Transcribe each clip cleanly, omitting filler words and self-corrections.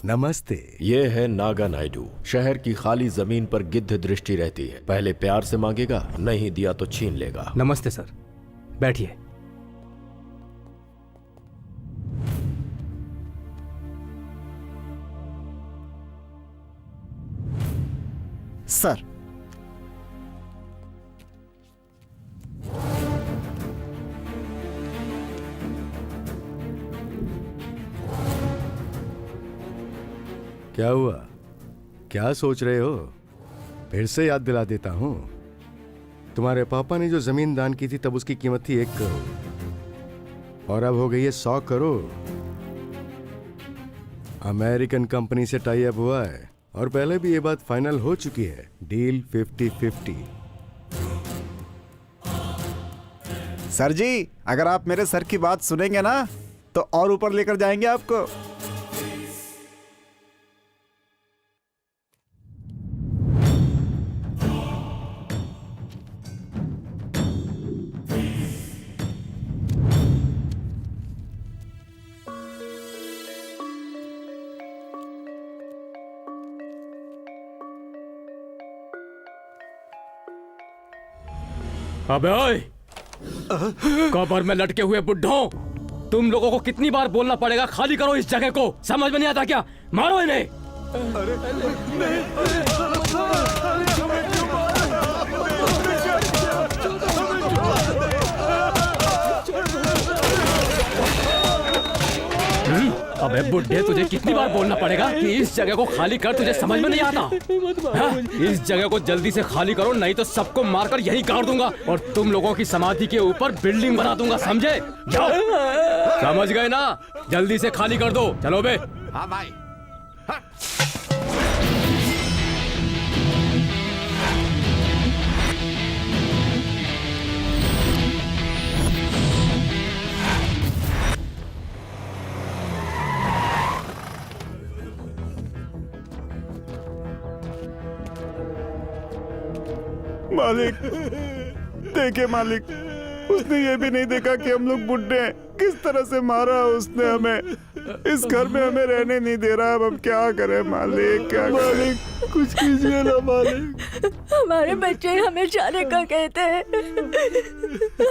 नमस्ते। ये है नागा नायडू। शहर की खाली जमीन पर गिद्ध दृष्टि रहती है। पहले प्यार से मांगेगा, नहीं दिया तो छीन लेगा। नमस्ते सर, बैठिए। सर, क्या हुआ? क्या सोच रहे हो? फिर से याद दिला देता हूं। तुम्हारे पापा ने जो जमीन दान की थी तब उसकी कीमत थी 1 करोड़ और अब हो गई है 100 करोड़। अमेरिकन कंपनी से टाई अप हुआ है और पहले भी ये बात फाइनल हो चुकी है। डील 50-50। सर जी, अगर आप मेरे सर की बात सुनेंगे ना तो और ऊपर लेकर जाएंगे आपको। अबे ओए, कब्र में लटके हुए बुड्ढों, तुम लोगों को कितनी बार बोलना पड़ेगा खाली करो इस जगह को? समझ में नहीं आता क्या? मारो इन्हें। अबे बुड्ढे, तुझे कितनी बार बोलना पड़ेगा कि इस जगह को खाली कर? तुझे समझ में नहीं आता? हाँ? इस जगह को जल्दी से खाली करो, नहीं तो सबको मारकर यहीं गाड़ दूंगा और तुम लोगों की समाधि के ऊपर बिल्डिंग बना दूंगा, समझे? जाओ। समझ गए ना? जल्दी से खाली कर दो। चलो बे। हाँ भाई। हाँ। मालिक, देखिए मालिक, उसने ये भी नहीं देखा कि हम लोग बुड्ढे हैं। किस तरह से मारा उसने हमें। इस घर में हमें रहने नहीं दे रहा। अब हम क्या करें मालिक? क्या मालिक, कुछ कीजिए ना मालिक। हमारे बच्चे हमें जाने का कहते हैं।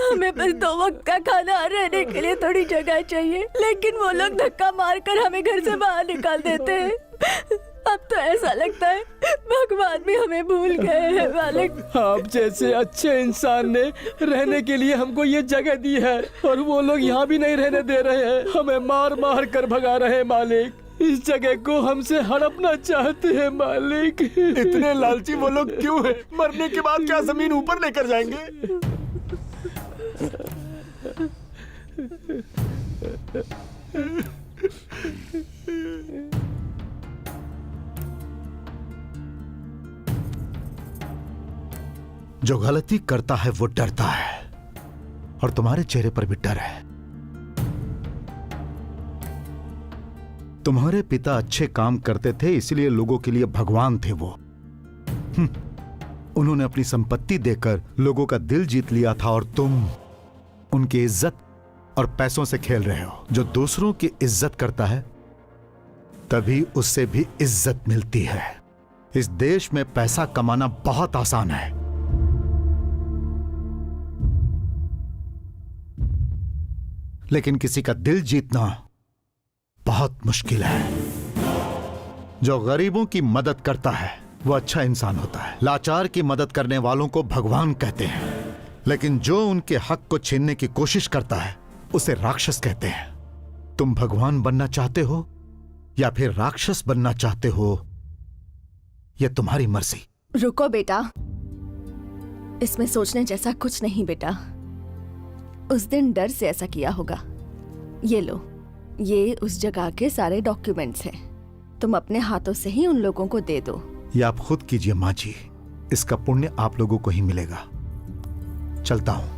हमें बस 2 वक्त का खाना और रहने के लिए थोड़ी जगह चाहिए, लेकिन वो लोग धक्का मारकर हमें घर से बाहर निकाल देते हैं। अब तो ऐसा लगता है भगवान भी हमें भूल गए हैं मालिक। आप जैसे अच्छे इंसान ने रहने के लिए हमको ये जगह दी है और वो लोग यहाँ भी नहीं रहने दे रहे हैं। हमें मार मार कर भगा रहे हैं मालिक। इस जगह को हमसे हड़पना चाहते हैं मालिक। इतने लालची वो लोग क्यों हैं? मरने के बाद क्या जमीन ऊपर लेकर जाएंगे? जो गलती करता है वो डरता है और तुम्हारे चेहरे पर भी डर है। तुम्हारे पिता अच्छे काम करते थे, इसलिए लोगों के लिए भगवान थे वो। उन्होंने अपनी संपत्ति देकर लोगों का दिल जीत लिया था और तुम उनकी इज्जत और पैसों से खेल रहे हो। जो दूसरों की इज्जत करता है तभी उससे भी इज्जत मिलती है। इस देश में पैसा कमाना बहुत आसान है, लेकिन किसी का दिल जीतना बहुत मुश्किल है। जो गरीबों की मदद करता है वो अच्छा इंसान होता है। लाचार की मदद करने वालों को भगवान कहते हैं, लेकिन जो उनके हक को छीनने की कोशिश करता है उसे राक्षस कहते हैं। तुम भगवान बनना चाहते हो या फिर राक्षस बनना चाहते हो, यह तुम्हारी मर्जी। रुको बेटा, इसमें सोचने जैसा कुछ नहीं बेटा। उस दिन डर से ऐसा किया होगा। ये लो, ये उस जगह के सारे डॉक्यूमेंट्स हैं। तुम अपने हाथों से ही उन लोगों को दे दो। ये आप खुद कीजिए माँ जी, इसका पुण्य आप लोगों को ही मिलेगा। चलता हूं।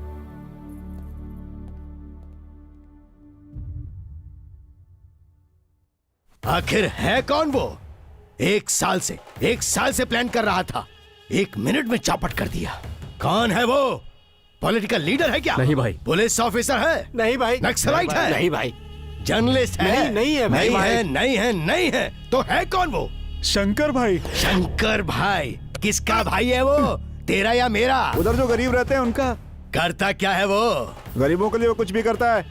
आखिर है कौन वो? 1 साल से प्लान कर रहा था, 1 मिनट में चौपट कर दिया। कौन है वो? पॉलिटिकल लीडर है क्या? नहीं भाई। पुलिस ऑफिसर है? नहीं भाई। नक्सलाइट है? नहीं भाई। जर्नलिस्ट है? नहीं है भाई, नहीं भाई। है, नहीं है, नहीं है, तो है कौन वो? शंकर भाई, शंकर भाई? किसका भाई है वो, तेरा या मेरा? उधर जो गरीब रहते हैं उनका। करता क्या है वो? गरीबों के लिए वो कुछ भी करता है।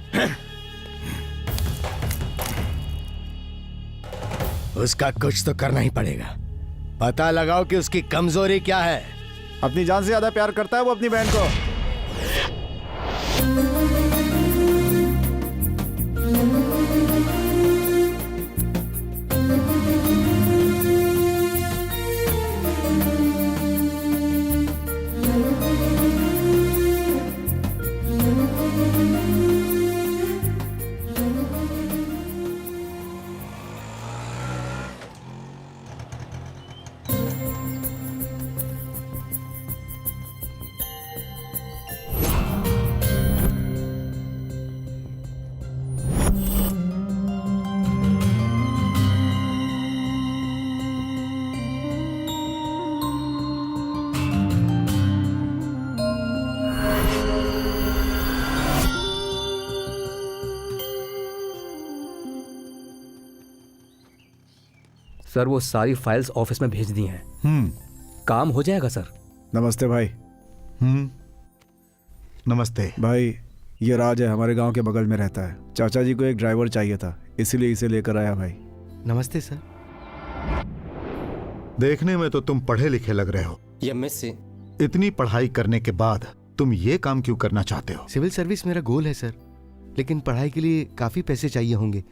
उसका कुछ तो करना ही पड़ेगा। पता लगाओ कि उसकी कमजोरी क्या है। अपनी जान से ज्यादा प्यार करता है वो अपनी बहन को। सर वो सारी फाइल्स ऑफिस में भेज दी हैं। काम हो जाएगा सर। नमस्ते भाई। नमस्ते। भाई ये राज है, हमारे गांव के बगल में रहता है। चाचा जी को एक ड्राइवर चाहिए था, इसीलिए इसे लेकर आया भाई। नमस्ते सर। देखने में तो तुम पढ़े लिखे लग रहे हो। एमएससी। इतनी पढ़ाई करने के बाद तुम ये काम क्यों करना चाहते हो? सिविल सर्विस मेरा गोल है सर, लेकिन पढ़ाई के लिए काफी पैसे चाहिए होंगे।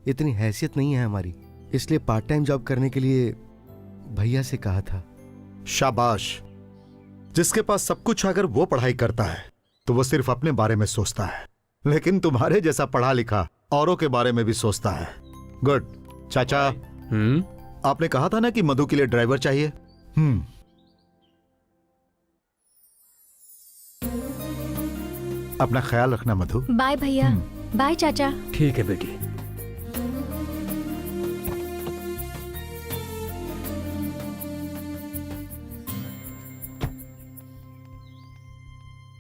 इतनी हैसियत नहीं है हमारी, इसलिए पार्ट टाइम जॉब करने के लिए भैया से कहा था। शाबाश। जिसके पास सब कुछ अगर वो पढ़ाई करता है तो वो सिर्फ अपने बारे में सोचता है, लेकिन तुम्हारे जैसा पढ़ा लिखा औरों के बारे में भी सोचता है। गुड। चाचा, आपने कहा था ना कि मधु के लिए ड्राइवर चाहिए। अपना ख्याल रखना मधु। बाय भैया। बाय चाचा। ठीक है बेटी।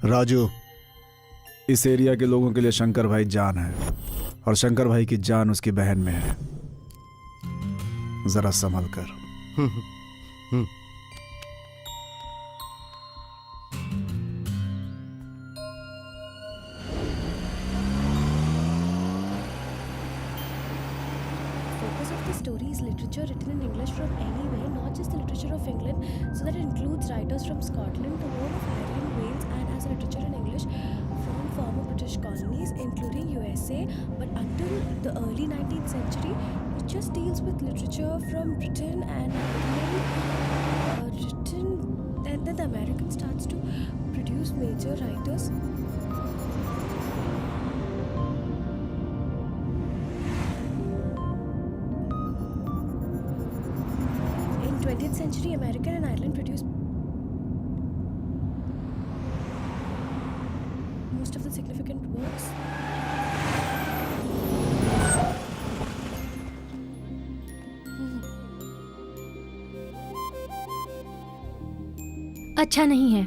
राजू, इस एरिया के लोगों के लिए शंकर भाई जान है, और शंकर भाई की जान उसकी बहन में है। जरा संभल कर। Focus of the story is literature written in English from anywhere, not just the literature of England, so that it includes writers from Scotland, the whole of Ireland, Wales, and as literature in English from former British colonies, including USA. But until the early 19th century, it just deals with literature from Britain and Ireland, and then the American starts to produce major writers. In 20th century, American and Ireland produced most of the significant works. अच्छा नहीं है,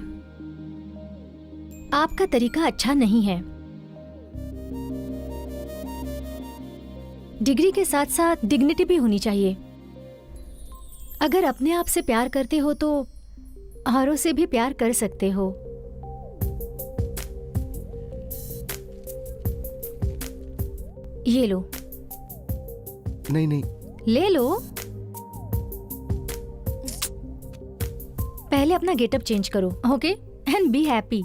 आपका तरीका अच्छा नहीं है। Degree के साथ साथ डिग्निटी भी होनी चाहिए। अगर अपने आप से प्यार करते हो तो औरों से भी प्यार कर सकते हो। ये लो। नहीं नहीं, ले लो। पहले अपना गेटअप चेंज करो, ओके? And be happy.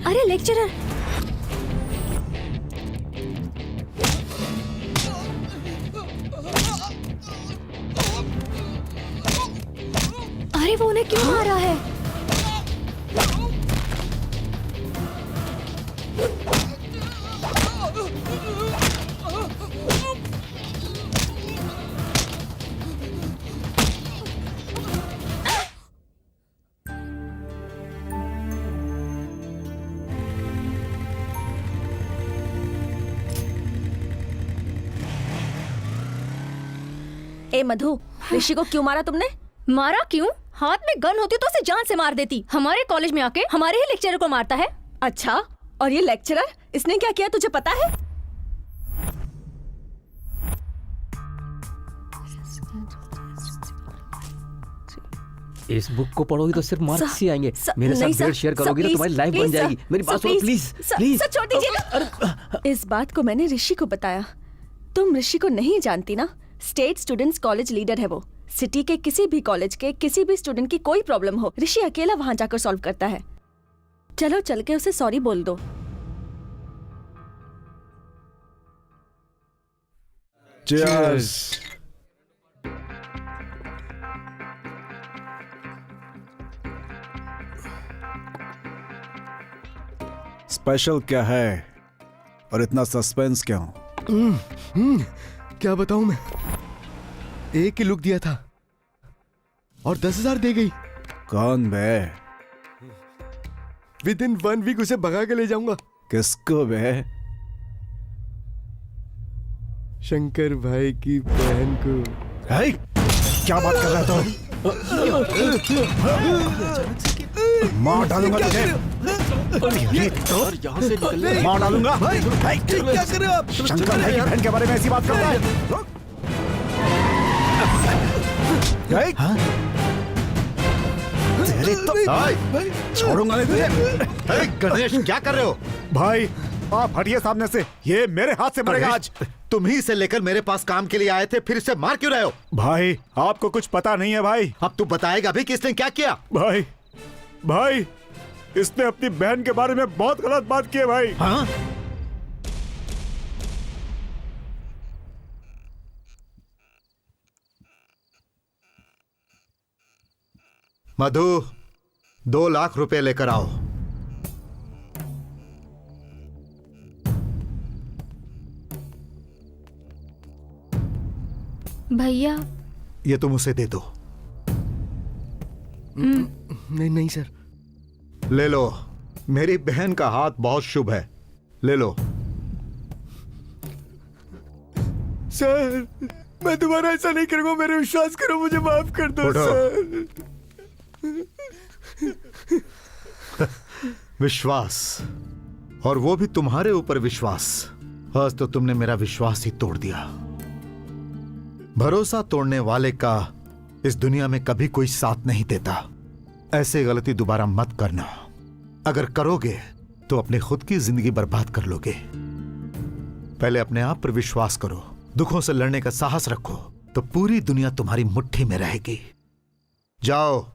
अरे लेक्चरर, अरे वो उन्हें क्यों मारा है? ए मधु, ऋषि को क्यों मारा तुमने? मारा क्यों? हाथ में गन होती तो उसे जान से मार देती। हमारे कॉलेज में आके हमारे ही लेक्चरर को मारता है। अच्छा, और ये लेक्चरर, इसने क्या किया तुझे पता है? इस बुक को पढ़ोगी तो सिर्फ मार्क्स ही आएंगे। मेरे नहीं, साथ सर, शेयर करोगी तो सर, तुम्हारी लाइफ बन प्लीज, जाएगी। सर, मेरी बात सर, सुनो प्लीज प्लीज। सर, छोड़ दीजिएगा। इस बात को मैंने ऋषि को बताया। तुम ऋषि को नहीं जानती ना? स्टेट स्टूडेंट्स कॉलेज लीडर है वो। सिटी के किसी भी कॉलेज के किसी भी स्टूडेंट की कोई प्रॉब्लम हो, ऋषि अकेला वहां जाकर सॉल्व करता है। चलो चल के उसे सॉरी बोल दो। Cheers. स्पेशल क्या है और इतना सस्पेंस क्यों? क्या बताऊं मैं, एक ही लुक दिया था और 10,000 दे गई। कौन बे? विद इन 1 वीक उसे भगा के ले जाऊंगा। किसको बे? शंकर भाई की बहन को। है? क्या बात कर रहा था? मार डालूंगा तुझे। ये तो मार डालूंगा। क्या कर रहे हो आप? शंकर भाई की बहन के बारे में ऐसी बात करता है? तेरे तो छोड़ूंगा नहीं तुझे। गणेश, क्या कर रहे हो? भाई आप हटिए सामने से, ये मेरे हाथ से मरेगा आज। तुम ही से लेकर मेरे पास काम के लिए आए थे, फिर इसे मार क्यों रहे हो? भाई आपको कुछ पता नहीं है भाई। अब तू बताएगा भी कि इसने क्या किया? भाई इसने अपनी बहन के बारे में बहुत गलत बात की है भाई। हाँ? मधु, 2 लाख रुपए लेकर आओ। भैया, ये तुम उसे दे दो। नहीं नहीं सर। ले लो, मेरी बहन का हाथ बहुत शुभ है, ले लो। सर, मैं दोबारा ऐसा नहीं करूंगा, मेरे विश्वास करो, मुझे माफ कर दो उठो। सर। विश्वास, और वो भी तुम्हारे ऊपर विश्वास। आज तो तुमने मेरा विश्वास ही तोड़ दिया। भरोसा तोड़ने वाले का इस दुनिया में कभी कोई साथ नहीं देता। ऐसे गलती दोबारा मत करना। अगर करोगे तो अपने खुद की जिंदगी बर्बाद कर लोगे। पहले अपने आप पर विश्वास करो, दुखों से लड़ने का साहस रखो, तो पूरी दुनिया तुम्हारी मुट्ठी में रहेगी। जाओ।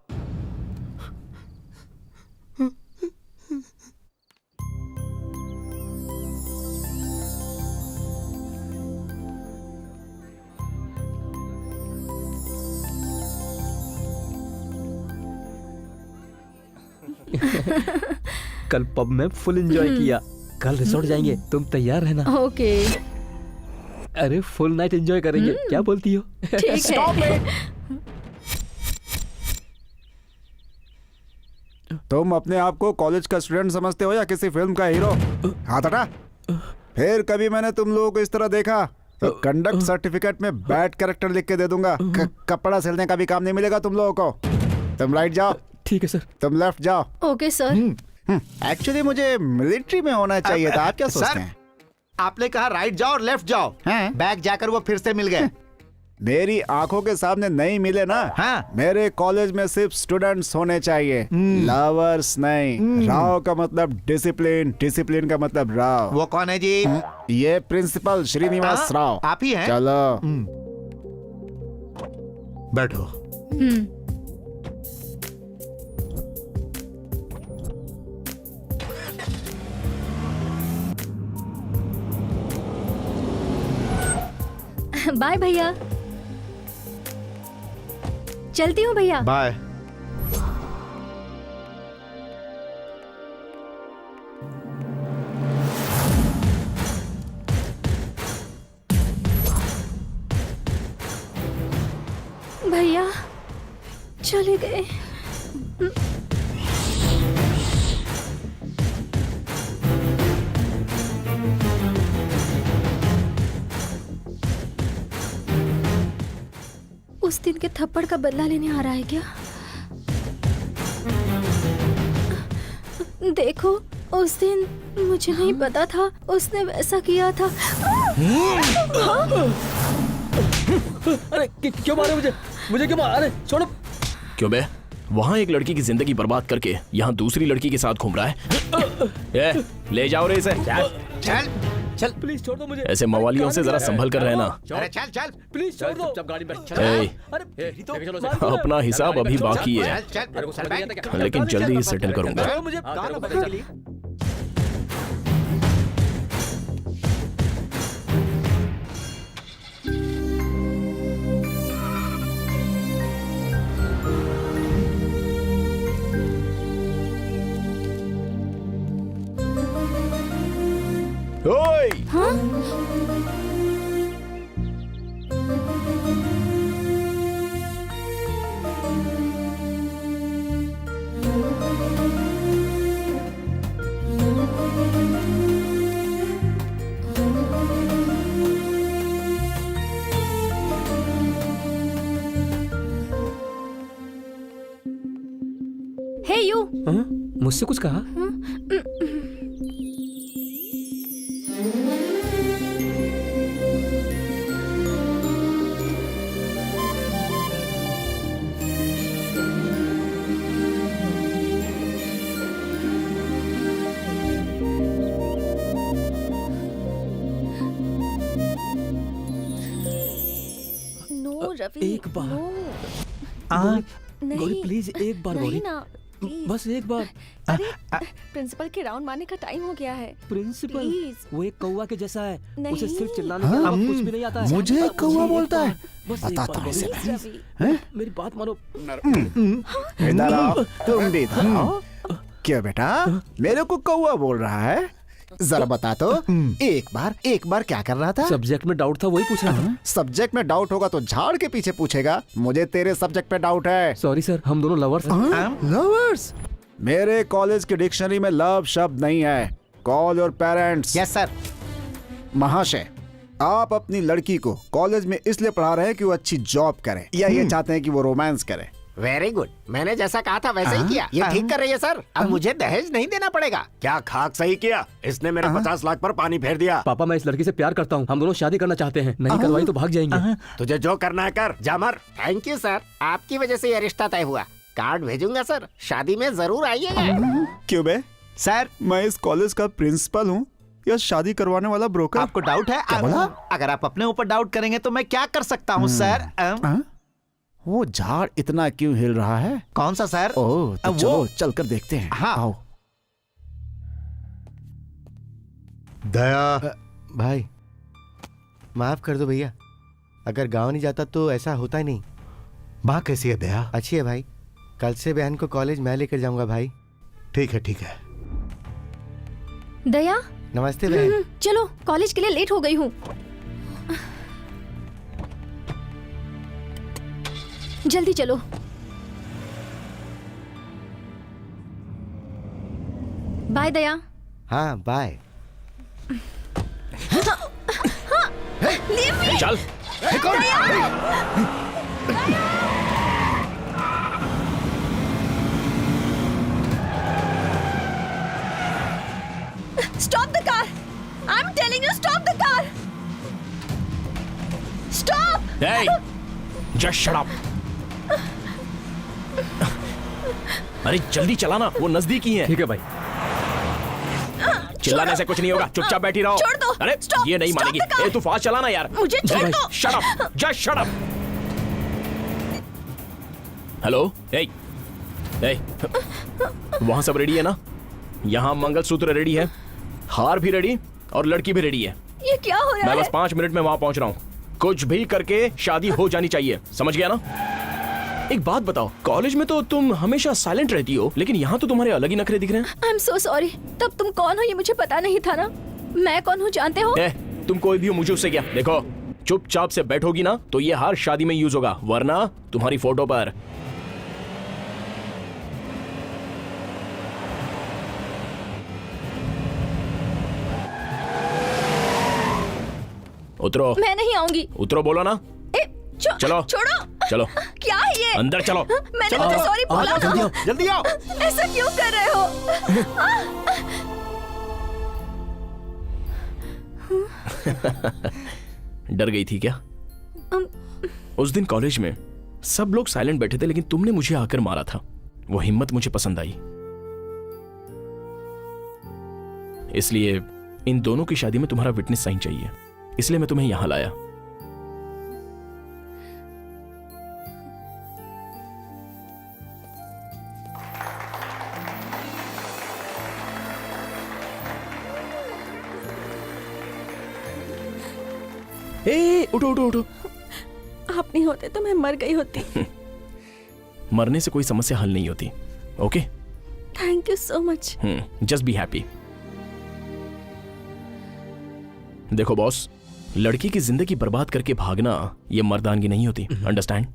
कल पब में फुल एंजॉय किया, कल रिसोर्ट जाएंगे, तुम तैयार रहना। ओके, अरे फुल नाइट एंजॉय करेंगे, क्या बोलती हो? ठीक है। तुम अपने आप को कॉलेज का स्टूडेंट समझते हो या किसी फिल्म का हीरो? हाथ हटा। फिर कभी मैंने तुम लोगों को इस तरह देखा तो कंडक्ट सर्टिफिकेट में बैड कैरेक्टर लिख के दे दूंगा। कपड़ा सिलने का भी काम नहीं मिलेगा तुम लोगों को। तुम राइट जाओ। ठीक है सर। तुम लेफ्ट जाओ। Okay sir. एक्चुअली मुझे मिलिट्री में होना चाहिए था। आप क्या सोचते हैं? आपने कहा राइट जाओ और लेफ्ट जाओ। हाँ? बैक जाकर वो फिर से मिल गए। मेरी आंखों के सामने नहीं मिले ना। हाँ। मेरे कॉलेज में सिर्फ स्टूडेंट्स होने चाहिए, लवर्स नहीं। राव का मतलब डिसिप्लिन, डिसिप्लिन का मतलब राव। वो कौन है जी? ये प्रिंसिपल श्रीनिवास हाँ, राव। आप ही हैं? चलो। बैठो। बाय भैया, चलती हूँ भैया। बाय। चले गए। उस दिन के थप्पड़ का बदला लेने आ रहा है क्या? देखो, उस दिन मुझे नहीं पता था उसने वैसा किया था। अरे क्यों मारे मुझे? मुझे क्यों मारे? अरे छोड़ो। क्यों बे? वहाँ एक लड़की की जिंदगी बर्बाद करके यहाँ दूसरी लड़की के साथ घूम रहा है। ए, ले जाओ रे इसे। चल चल प्लीज छोड़ दो मुझे। ऐसे मवालियों से जरा संभल कर रहना। अरे चल चल प्लीज छोड़ दो। गाड़ी में ए, अरे अपना हिसाब अभी बाकी है, चल लेकिन जल्दी ही सेटल करूंगा। मुझे ओए! हे यू, मुझसे कुछ कहा? नो रवि, एक बार। नो। गौरी नहीं प्लीज एक बार। नहीं गौरी ना, प्लीज। बस एक बार। अरे प्रिंसिपल के राउंड मारने का टाइम हो गया है। Principal please. वो एक कौवा के जैसा है। नहीं। उसे सिर्फ चिल्लाने के अलावा कुछ भी नहीं आता है। मुझे बस कौवा एक बोलता बार, है? बस एक बताता बार हूँ इसे गौरी, मैं। प्लीज, मेरी बात मानो। इधर आओ, तुम भी इधर आओ। क्या बेटा, मेरे को कौवा बोल रहा है? जरा बता तो, एक बार क्या कर रहा था? सब्जेक्ट में डाउट था, वही पूछ रहा था। सब्जेक्ट में डाउट होगा तो झाड़ के पीछे पूछेगा। मुझे तेरे सब्जेक्ट पे डाउट है। सॉरी सर, हम दोनों लवर्स हैं। लवर्स? मेरे कॉलेज की डिक्शनरी में लव शब्द नहीं है। Call your parents. Yes sir. महाशय, आप अपनी लड़की को कॉलेज में इसलिए पढ़ा रहे हैं कि वो अच्छी जॉब करे, या ये चाहते हैं कि वो रोमांस करे? वेरी गुड, मैंने जैसा कहा था वैसे ही किया। ये ठीक कर रही है सर। अब मुझे दहेज नहीं देना पड़ेगा। क्या खाक सही किया? इसने मेरे 50 लाख पर पानी फेर दिया। पापा, मैं इस लड़की से प्यार करता हूँ। हम दोनों शादी करना चाहते हैं। नहीं करवाई तो भाग जाएंगे। तुझे जो करना है कर, जा मर। थैंक यू सर, आपकी वजह से ये रिश्ता तय हुआ। कार्ड भेजूंगा सर, शादी में जरूर आइएगा। क्यों बे? सर, मैं इस कॉलेज का प्रिंसिपल हूँ या शादी करवाने वाला ब्रोकर? आपको डाउट है? अगर आप अपने ऊपर डाउट करेंगे तो मैं क्या कर सकता हूँ सर? वो झाड़ इतना क्यों हिल रहा है? कौन सा सर? ओह, तो वो- चलो चलकर देखते हैं। हाँ। आओ। दया भाई, माफ कर दो भैया। अगर गांव नहीं जाता तो ऐसा होता ही नहीं। माँ कैसी है दया? अच्छी है भाई। कल से बहन को कॉलेज मैं लेकर जाऊंगा भाई। ठीक है ठीक है। दया, नमस्ते बहन। चलो, कॉलेज के लिए लेट हो गई हूँ। जल्दी चलो। बाय दया। हाँ बाय। चल। Stop the car! I'm telling you, stop the car! Stop! Hey, just shut up. अरे जल्दी चलाना, वो नजदीक ही है। ठीक है भाई। चिल्लाने से कुछ नहीं होगा, चुपचाप बैठी रहो। छोड़ दो। अरे Stop, ये नहीं stop मानेगी। the car. ए, तू फास्ट चलाना यार। मुझे छोड़ दो। Shut up, just shut up. Hello, ए, वहां सब रेडी है ना? यहाँ मंगलसूत्र रेडी है, हार भी रेडी और लड़की भी रेडी है। ये क्या हो रहा मैं है? बस 5 मिनट में वहां पहुंच रहा हूँ। कुछ भी करके शादी हो जानी चाहिए, समझ गया ना? एक बात बताओ, कॉलेज में तो तुम हमेशा साइलेंट रहती हो, लेकिन यहाँ तो तुम्हारे अलग ही नखरे दिख रहे हैं। I'm so sorry. तब तुम कौन हो ये मुझे पता नहीं था ना। मैं कौन हूँ जानते हो? तुम कोई भी हो, मुझे उससे क्या? देखो, चुपचाप से बैठोगी ना तो ये हार शादी में यूज होगा, वरना तुम्हारी फोटो पर उतरो। मैं नहीं आऊंगी। उतरो बोलो ना। चलो छोड़ो। चलो क्या है ये? अंदर चलो। मैंने तुझे सॉरी बोला जल्दी था। आओ, जल्दी आओ। ऐसा क्यों कर रहे हो? डर गई थी क्या? उस दिन कॉलेज में सब लोग साइलेंट बैठे थे, लेकिन तुमने मुझे आकर मारा था। वो हिम्मत मुझे पसंद आई, इसलिए इन दोनों की शादी में तुम्हारा विटनेस साइन चाहिए, इसलिए मैं तुम्हें यहां लाया। उठो उठो उठो। आप नहीं होते तो मैं मर गई होती। मरने से कोई समस्या हल नहीं होती। Okay, thank you so much. Just be happy. देखो बॉस, लड़की की जिंदगी बर्बाद करके भागना ये मर्दानगी नहीं होती, अंडरस्टैंड?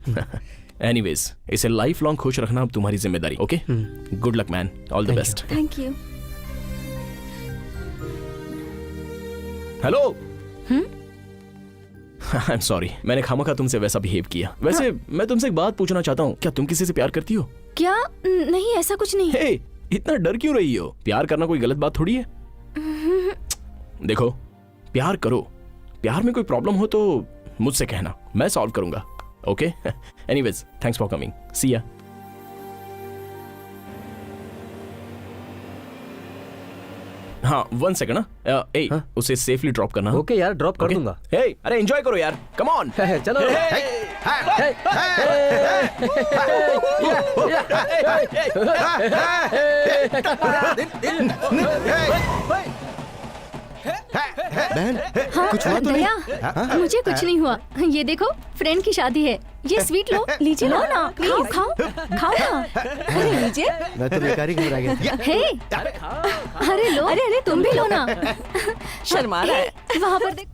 एनीवेज, इसे लाइफ लॉन्ग खुश रखना अब तुम्हारी जिम्मेदारी। Okay, good luck man, all the best. Thank you. Hello. I am sorry, मैंने खामखा तुमसे वैसा बिहेव किया। वैसे मैं तुमसे एक बात पूछना चाहता हूँ, क्या तुम किसी से प्यार करती हो? क्या? नहीं, ऐसा कुछ नहीं। हे, इतना डर क्यों रही हो? प्यार करना कोई गलत बात थोड़ी है। देखो, प्यार करो, प्यार में कोई प्रॉब्लम हो तो मुझसे कहना, मैं सॉल्व करूंगा। Okay, anyways, thanks for coming, see ya. हाँ, 1 सेकंड ना। ए, उसे सेफली ड्रॉप करना। ओके यार, ड्रॉप कर दूंगा। हे, अरे एंजॉय करो यार, कम ऑन। चलो। बहन, कुछ हुआ तो नहीं? दया, मुझे कुछ नहीं हुआ। ये देखो, फ्रेंड की शादी है। ये स्वीट लो, लीजिए। लो ना, प्लीज खाओ खाओ ना। अरे लीजिए। मैं तो बेकार ही घबरा गया। हे, अरे लो। अरे तुम भी लो ना। शर्मा रहा है। वहाँ पर देख।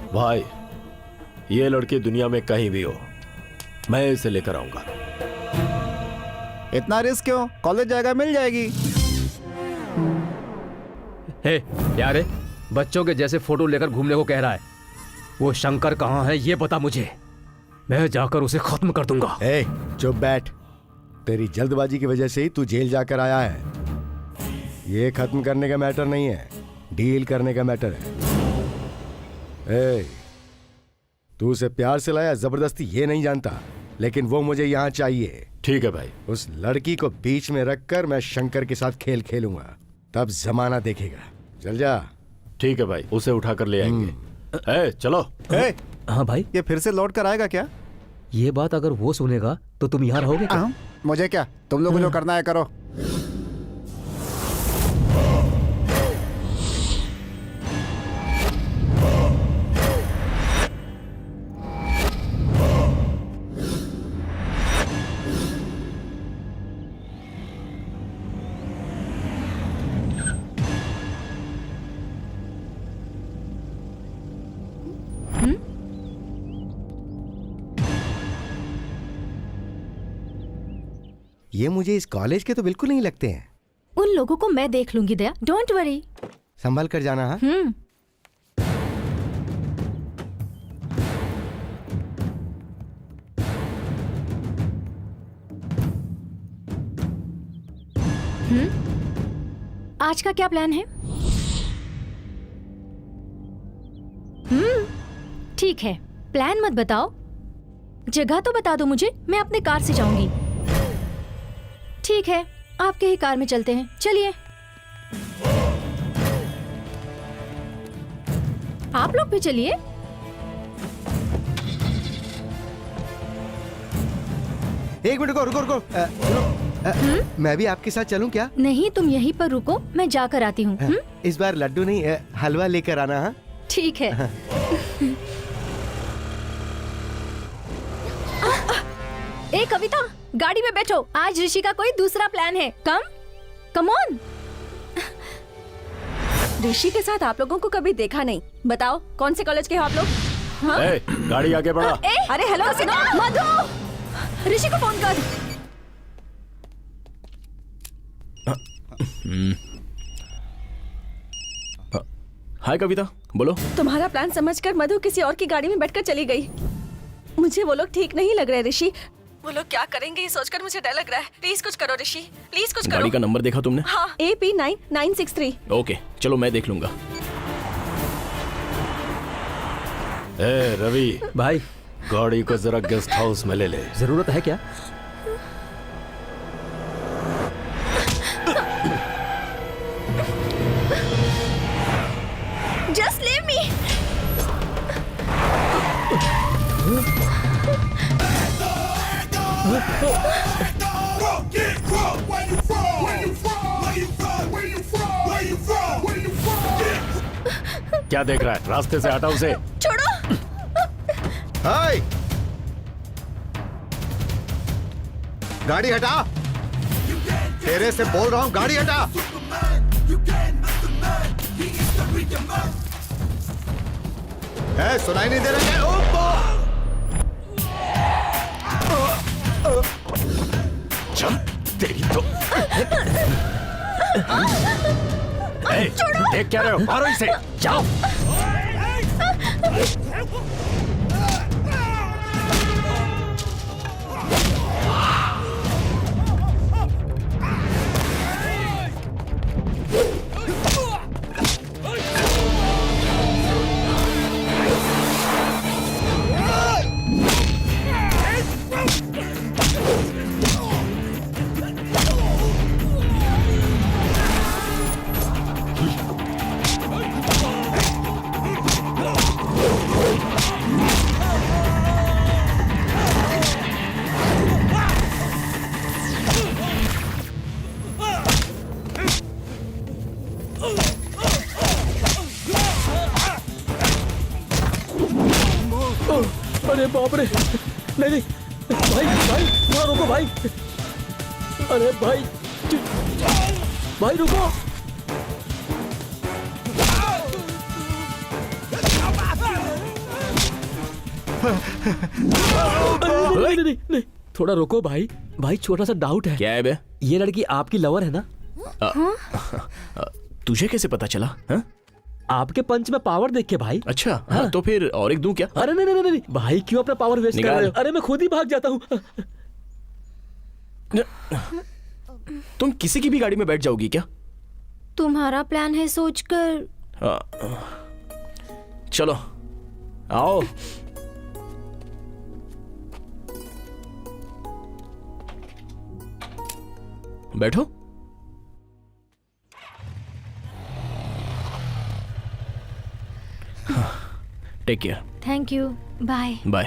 भाई, ये लड़की दुनिया में कहीं भी हो, मैं इसे लेकर आऊंगा। इतना रिस्क क्यों? कॉलेज जाएगा, मिल जाएगी। हे यार, बच्चों के जैसे फोटो लेकर घूमने को कह रहा है। वो शंकर कहाँ है ये बता मुझे, मैं जाकर उसे खत्म कर दूंगा। ए, चुप बैठ। तेरी जल्दबाजी की वजह से ही तू जेल जाकर आया है। ये खत्म करने का मैटर नहीं है, डील करने का मैटर है। ए, तू उसे प्यार से लाया जबरदस्ती ये नहीं जानता, लेकिन वो मुझे यहाँ चाहिए। ठीक है भाई। उस लड़की को बीच में रखकर मैं शंकर के साथ खेल खेलूंगा, तब जमाना देखेगा। चल जा। ठीक है भाई, उसे उठाकर ले आएंगे। ए, चलो। ए, हाँ भाई, ये फिर से लौट कर आएगा क्या? ये बात अगर वो सुनेगा तो तुम यहाँ रहोगे क्या? मुझे क्या, तुम लोग जो करना है करो। ये मुझे इस कॉलेज के तो बिल्कुल नहीं लगते हैं। उन लोगों को मैं देख लूंगी दया, डोंट वरी। संभल कर जाना। हाँ, आज का क्या प्लान है? ठीक है, प्लान मत बताओ, जगह तो बता दो मुझे, मैं अपने कार से जाऊंगी। ठीक है, आपके ही कार में चलते हैं, चलिए। आप लोग भी चलिए। एक मिनट, रुको रुको रुको। मैं भी आपके साथ चलूं क्या? नहीं, तुम यहीं पर रुको, मैं जाकर आती हूँ। इस बार लड्डू नहीं, हलवा लेकर आना। हाँ, ठीक है। ए कविता, गाड़ी में बैठो, आज ऋषि का कोई दूसरा प्लान है। Come on. ऋषि के साथ आप लोगों को कभी देखा नहीं। बताओ कौन से कॉलेज के हो आप लोग? हाँ? ए, गाड़ी आगे बढ़ा। अरे हेलो सुनो, मधु, ऋषि को फोन कर। हाय कविता, बोलो। तुम्हारा प्लान समझकर मधु किसी और की गाड़ी में बैठकर चली गई। मुझे वो लोग ठीक नहीं लग रहे ऋषि। वो लोग क्या करेंगे ये सोचकर मुझे डर लग रहा है। प्लीज कुछ करो ऋषि, प्लीज कुछ करो। गाड़ी का नंबर देखा तुमने? हाँ, AP9963। ओके चलो मैं देख लूंगा। ए रवि भाई गाड़ी को जरा गेस्ट हाउस में ले ले। जरूरत है क्या? Just leave me. क्या देख रहा है? रास्ते से हटा उसे। छोड़ो। हाय, गाड़ी हटा। तेरे से बोल रहा हूं, गाड़ी हटा। सुनाई नहीं दे रहा है? चल तेरी तो। ए, देख क्या रहे हो? मारो इसे। जाओ। अरे बाप रे, नहीं भाई भाई वहाँ रुको भाई। अरे भाई भाई रुको। नहीं, थोड़ा रुको भाई। भाई छोटा सा डाउट है। क्या है बे? ये लड़की आपकी लवर है ना? तुझे कैसे पता चला? हाँ? आपके पंच में पावर देख के भाई। अच्छा हाँ, तो फिर और एक दूं क्या? अरे नहीं भाई, क्यों अपना पावर वेस्ट कर रहे हो? अरे मैं खुद ही भाग जाता हूँ। तुम किसी की भी गाड़ी में बैठ जाओगी क्या? तुम्हारा प्लान है सोचकर। चलो आओ। बैठो। Take care. Thank you, bye. Bye.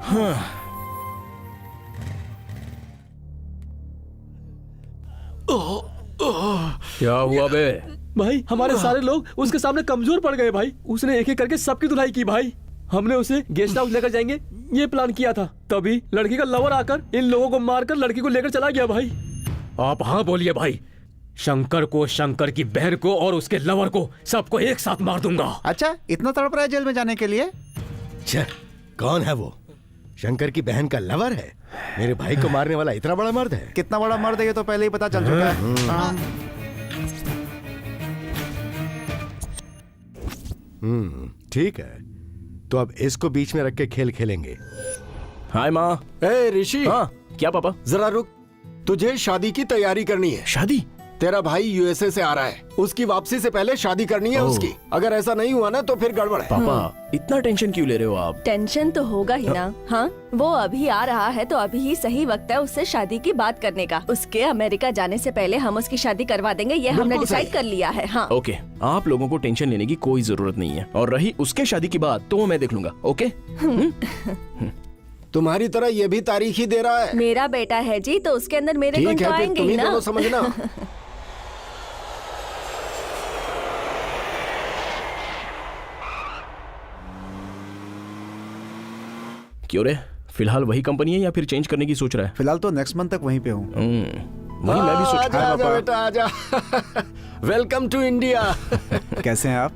हाँ। क्या हुआ बे? भाई हमारे सारे लोग उसके सामने कमजोर पड़ गए भाई। उसने एक एक करके सबकी धुलाई की भाई। हमने उसे गेस्ट हाउस लेकर जाएंगे ये प्लान किया था, तभी लड़की का लवर आकर इन लोगों को मारकर लड़की को लेकर चला गया भाई। आप हाँ बोलिए भाई। शंकर को, शंकर की बहन को और उसके लवर को सबको एक साथ मार दूंगा। अच्छा, इतना तड़प रहा है जेल में जाने के लिए? कौन है वो? शंकर की बहन का लवर है? मेरे भाई को मारने वाला इतना बड़ा मर्द है? कितना बड़ा मर्द है ये तो पहले ही पता चल चुका है। ठीक है, तो अब इसको बीच में रख के खेल खेलेंगे। हाय माँ। ए ऋषि, हाँ क्या पापा? जरा रुक। तुझे शादी की तैयारी करनी है। शादी? तेरा भाई यूएसए से आ रहा है, उसकी वापसी से पहले शादी करनी है उसकी। अगर ऐसा नहीं हुआ ना तो फिर गड़बड़ है। पापा इतना टेंशन क्यों ले रहे हो आप? टेंशन तो होगा ही ना। हाँ, वो अभी आ रहा है तो अभी ही सही वक्त है उससे शादी की बात करने का। उसके अमेरिका जाने से पहले हम उसकी शादी करवा देंगे, ये हमने डिसाइड कर लिया है। हाँ ओके, आप लोगों को टेंशन लेने की कोई जरूरत नहीं है। और रही उसके शादी की बात तो वो मैं देख लूंगा। ओके? तुम्हारी तरह ये भी तारीख ही दे रहा है। मेरा बेटा है जी, तो उसके अंदर मेरे गुण ठीक तो है, फिर आएंगे तुम ही ही ना। दोनों समझना। क्यों रे, फिलहाल वही कंपनी है या फिर चेंज करने की सोच रहा है? फिलहाल तो नेक्स्ट मंथ तक वहीं पे हूँ। वही मैं भी सोच आजा रहा आजा बेटा आजा। Welcome to India. कैसे हैं आप?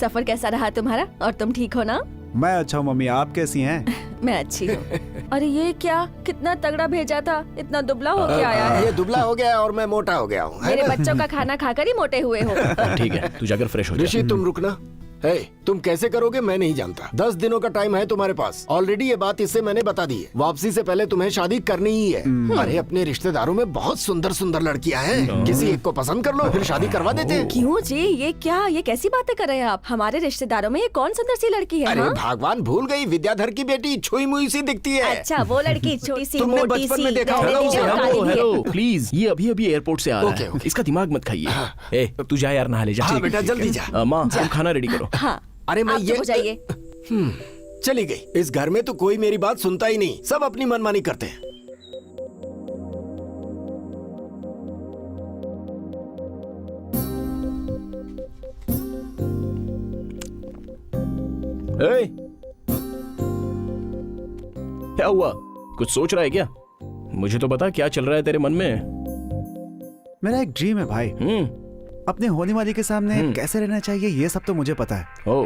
सफर कैसा रहा तुम्हारा? और तुम ठीक हो ना? मैं अच्छा हूँ मम्मी, आप कैसी हैं? मैं अच्छी हूँ। अरे ये क्या, कितना तगड़ा भेजा था, इतना दुबला हो के आया है। ये दुबला हो गया और मैं मोटा हो गया हूँ। मेरे बच्चों का खाना खाकर ही मोटे हुए हो। ठीक है, तू जाकर फ्रेश हो जा। ऋषि तुम रुकना। हे, तुम कैसे करोगे मैं नहीं जानता। 10 दिनों का टाइम है तुम्हारे पास। ऑलरेडी ये बात इससे मैंने बता दी है। वापसी से पहले तुम्हें शादी करनी ही है। अरे अपने रिश्तेदारों में बहुत सुंदर सुंदर लड़कियां हैं, किसी एक को पसंद कर लो फिर शादी करवा देते हैं। क्यों जी, ये क्या, ये कैसी बातें कर रहे हैं आप? हमारे रिश्तेदारों में ये कौन सुंदर सी लड़की है? अरे हाँ? भगवान भूल गई, विद्याधर की बेटी छुई मुई सी दिखती है। अच्छा, वो लड़की छोटी सी तुमने मोटी बचपन सी, में देखा रहने होगा दीजिए, उसे। और काली भी है। हेलो प्लीज, ये अभी अभी एयरपोर्ट से आ रहा ओके, है। ओके। इसका दिमाग मत खाइए। ए तू जा यार, नहा ले जा। हाँ बेटा जल्दी जा। माँ तुम खाना रेडी करो। हाँ, अरे मैं आप ये चुप हो जाइए। चली गई। इस घर में तो कोई मेरी बात सुनता ही नहीं, सब अपनी मनमानी करते हैं। ए, क्या हुआ? कुछ सोच रहा है क्या? मुझे तो बता क्या चल रहा है तेरे मन में। मेरा एक ड्रीम है भाई, अपने होने वाली के सामने कैसे रहना चाहिए ये सब तो मुझे पता है। ओ,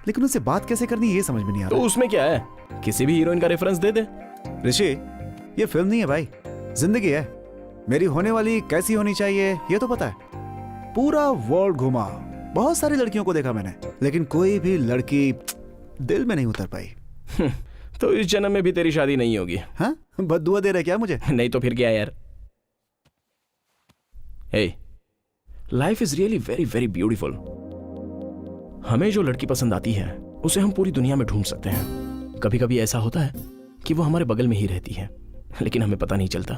लेकिन उससे बात कैसे करनी ये समझ में नहीं आ तो रहा। उसमें क्या है, किसी भी हीरोइन का रेफरेंस दे दे। ऋषि, ये फिल्म नहीं है भाई, जिंदगी है। मेरी होने वाली कैसी होनी चाहिए ये तो पता है। पूरा वर्ल्ड घुमा, बहुत सारी लड़कियों को देखा मैंने, लेकिन कोई भी लड़की दिल में नहीं उतर पाई। तो इस जन्म में भी तेरी शादी नहीं होगी। हाँ, बद्दुआ दे रहे क्या मुझे? नहीं तो फिर क्या यार। Hey, life is really very very beautiful. हमें जो लड़की पसंद आती है उसे हम पूरी दुनिया में ढूंढ सकते हैं। कभी कभी ऐसा होता है कि वो हमारे बगल में ही रहती है, लेकिन हमें पता नहीं चलता।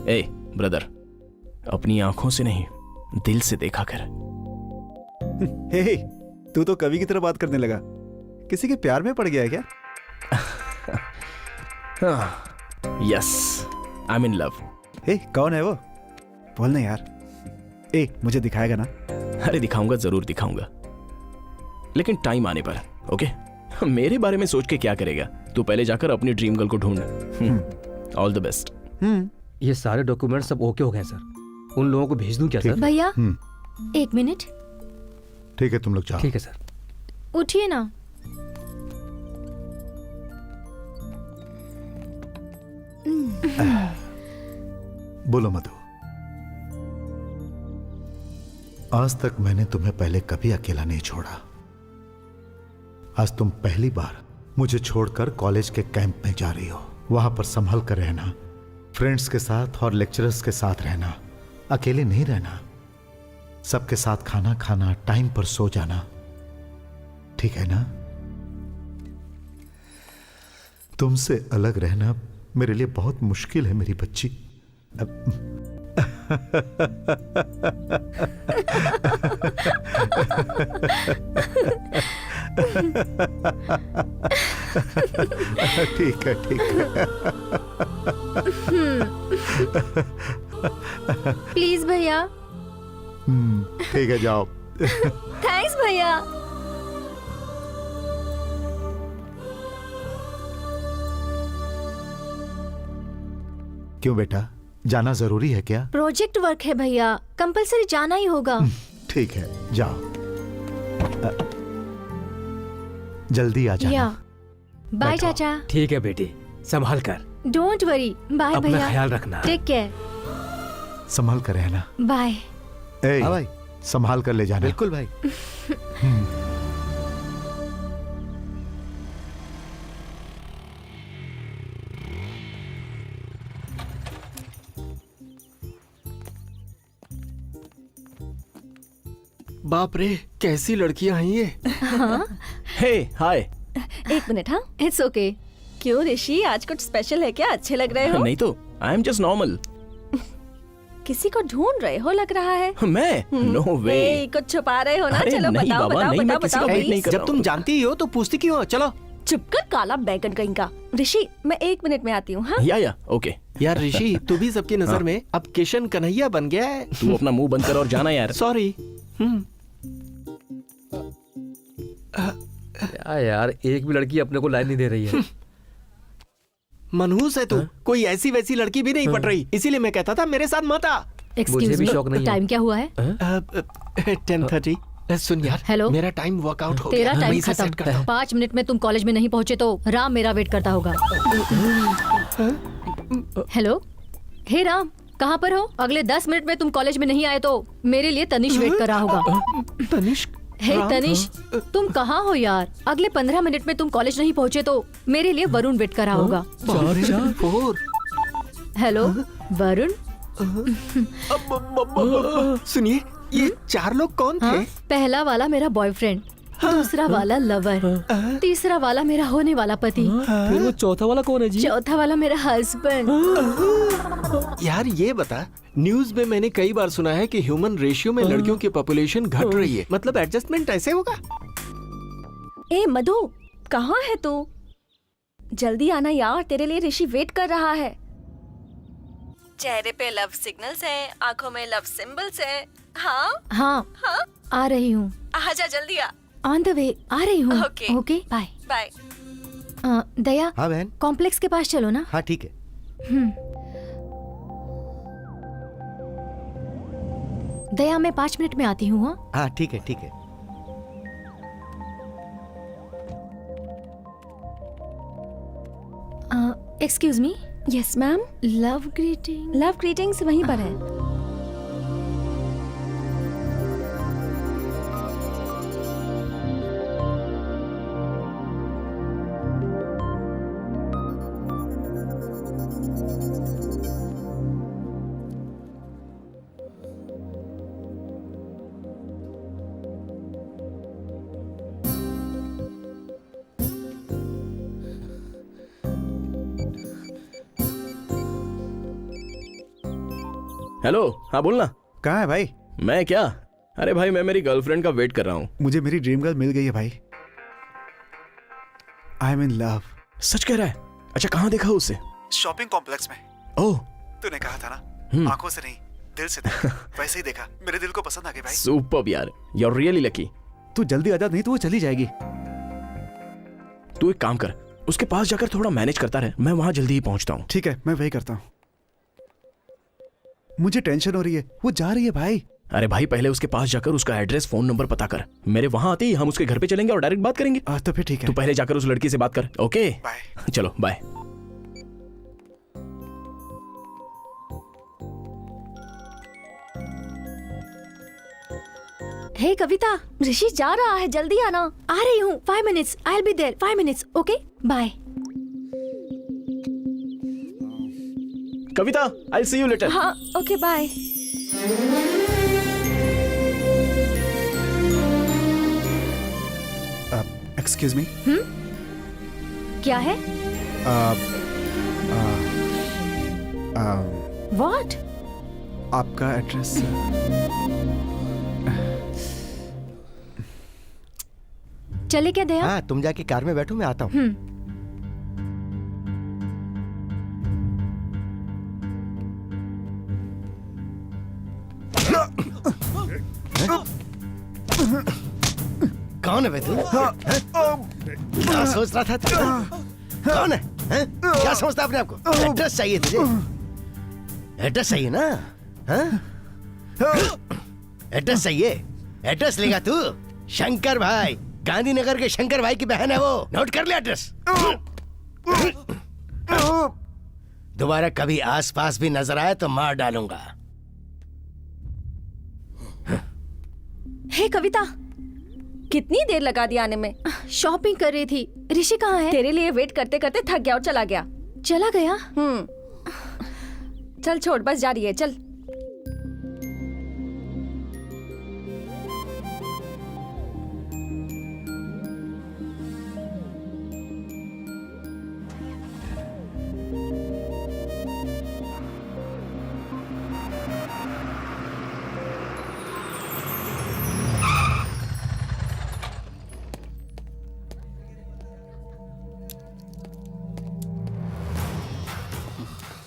ए ब्रदर, अपनी आंखों से नहीं दिल से देखा कर। हे, तू तो कवि की तरह बात करने लगा। किसी के प्यार में पड़ गया है क्या? Yes, I am in love. Hey, कौन है वो? बोलना यार। ए, मुझे दिखाएगा ना? अरे दिखाऊंगा, जरूर दिखाऊंगा, लेकिन टाइम आने पर। ओके, मेरे बारे में सोच के क्या करेगा? तू पहले जाकर अपनी ड्रीम गर्ल को ढूंढ। All the best. ये सारे डॉक्यूमेंट सब ओके हो गए सर। उन लोगों को भेज दूं क्या सर? भैया एक मिनट। ठीक है, तुम लोग जाओ। ठीक है सर। उठिए ना। बोलो मधु, आज तक मैंने तुम्हें पहले कभी अकेला नहीं छोड़ा। आज तुम पहली बार मुझे छोड़कर कॉलेज के कैंप में जा रही हो। वहां पर संभल कर रहना, फ्रेंड्स के साथ और लेक्चरर्स के साथ रहना, अकेले नहीं रहना, सबके साथ खाना खाना, टाइम पर सो जाना, ठीक है ना? तुमसे अलग रहना मेरे लिए बहुत मुश्किल है मेरी बच्ची। ठीक है, ठीक है। प्लीज भैया। ठीक है, जाओ। थैंक्स भैया। क्यों बेटा, जाना जरूरी है क्या? प्रोजेक्ट वर्क है भैया, कंपलसरी जाना ही होगा। ठीक है, जाओ। जल्दी आ जाना। या बाय बैठो। चाचा। ठीक है बेटी, संभाल कर। Don't worry. बाय अपना भैया। ख्याल रखना। Take care. संभाल कर रहना। बाय। ए, हाँ भाई। संभाल कर ले जाना। बिल्कुल भाई। बाप रे, कैसी लड़कियां हैं ये। हे हाय। एक मिनट। हाँ, इट्स ओके। क्यों ऋषि, आज कुछ स्पेशल है क्या? अच्छे लग रहे हो। नहीं तो, आई एम जस्ट नॉर्मल। किसी को ढूंढ रहे हो लग रहा है। मैं? नो वे। ए, कुछ छुपा रहे हो ना? अरे चलो नहीं बताओ बाबा, बताओ नहीं, मैं बताओ किसी बताओ का वेट please। नहीं कर रहा जब तुम हूँ। जानती ही हो तो पूछती क्यों हो? चलो। चुप कर काला बैगन कहीं का। ऋषि, मैं 1 मिनट में आती हूँ। हाँ, या ओके। यार ऋषि, तू भी सबकी नजर में अब किशन कन्हैया बन गया है। तू अपना मुंह बंद कर और जाना यार। सॉरी। क्या यार, एक भी लड़की अपने को लाइन नहीं दे रही है। मनहूस है तू। कोई ऐसी वैसी लड़की भी नहीं पट रही, इसीलिए मैं कहता था मेरे साथ मत आ। मुझे भी शौक नहीं है। टाइम क्या हुआ है? 10:30। सुन यार, हेलो? मेरा टाइम वर्कआउट हो तेरा गया। टाइम मैं इसे set करता खत्म। हूँ। 5 मिनट में तुम कॉलेज में नहीं पहुंचे तो राम मेरा वेट करता होगा। हेलो, हे राम, कहाँ पर हो? अगले 10 मिनट में तुम कॉलेज में नहीं आए तो मेरे लिए तनिष वेट कर रहा होगा। तनिष्क, हे राम? तनिष, तुम कहाँ हो यार? अगले 15 मिनट में तुम कॉलेज नहीं पहुंचे तो मेरे लिए वरुण वेट कर रहा होगा। 4 हेलो वरुण। सुनिए, ये 4 लोग कौन थे? हाँ? पहला वाला मेरा बॉयफ्रेंड, दूसरा वाला लवर, तीसरा वाला मेरा होने वाला पति, फिर वो चौथा वाला कौन है जी? चौथा वाला मेरा हस्बैंड। यार ये बता, न्यूज में मैंने कई बार सुना है कि ह्यूमन रेशियो में लड़कियों की पॉपुलेशन घट रही है। मतलब एडजस्टमेंट ऐसे होगा? ए मधु, कहाँ है तू? जल्दी आना यार, तेरे लिए ऋषि वेट कर रहा है। चेहरे पे लव सिग्नल्स हैं, आंखों में लव सिंबल्स हैं। हाँ हाँ, हाँ, आ रही हूँ। आजा जल्दी आ। ऑन द वे आ रही हूँ। Okay. Okay bye. Bye. Daya, हाँ बहन, कॉम्प्लेक्स के पास चलो ना। हाँ ठीक है। दया, मैं 5 मिनट में आती हूँ। हाँ? हाँ ठीक है ठीक है। Excuse me, yes ma'am. Love greeting. Love greetings वहीं पर है। हेलो, हाँ बोलना। कहाँ है भाई? मैं क्या, अरे भाई मैं मेरी गर्लफ्रेंड का वेट कर रहा हूँ। मुझे मेरी ड्रीम गर्ल मिल गई है भाई। आई एम इन लव। सच कह रहा है? अच्छा, कहाँ देखा उसे? शॉपिंग कॉम्प्लेक्स में। ओह, तूने कहा था ना, आंखों से नहीं दिल से देखा। वैसे ही देखा, मेरे दिल को पसंद आ गई भाई। सुपर्ब यार, यू आर रियली लकी। तू जल्दी आजा, नहीं तो वो चली जाएगी। तू एक काम कर, उसके पास जाकर थोड़ा मैनेज करता रहे, मैं वहां जल्दी ही पहुंचता हूँ। ठीक है, मैं वही करता हूँ। मुझे टेंशन हो रही है, वो जा रही है भाई। अरे भाई, पहले उसके पास जाकर उसका एड्रेस, फोन नंबर पता कर। मेरे वहां आते ही हम उसके घर पे चलेंगे और डायरेक्ट बात करेंगे। तो फिर ठीक है। तू पहले जाकर उस लड़की से बात कर। Okay bye. चलो बाय। हे कविता, ऋषि जा रहा है, जल्दी आना। आ रही हूँ। 5 minutes, I will be there. 5 minutes, okay bye. Kavita, I see you later. हाँ ओके बाय। Excuse me. क्या है? व्हाट? आपका एड्रेस? चले क्या दया? हाँ, तुम जाके कार में बैठो, मैं आता हूँ। कौन है बे तू? क्या सोच रहा था तू? कौन है? हैं? क्या समझता अपने आप को? एड्रेस चाहिए तुझे? एड्रेस चाहिए ना? हाँ? एड्रेस चाहिए? एड्रेस लेगा तू? शंकर भाई, गांधीनगर के शंकर भाई की बहन है वो। नोट कर ले एड्रेस। दोबारा कभी आसपास भी नजर आए तो मार डालूंगा। हे कविता, कितनी देर लगा दी आने में? शॉपिंग कर रही थी। ऋषि कहाँ है? तेरे लिए वेट करते करते थक गया और चला गया। चला गया? चल छोड़, बस जा रही है, चल।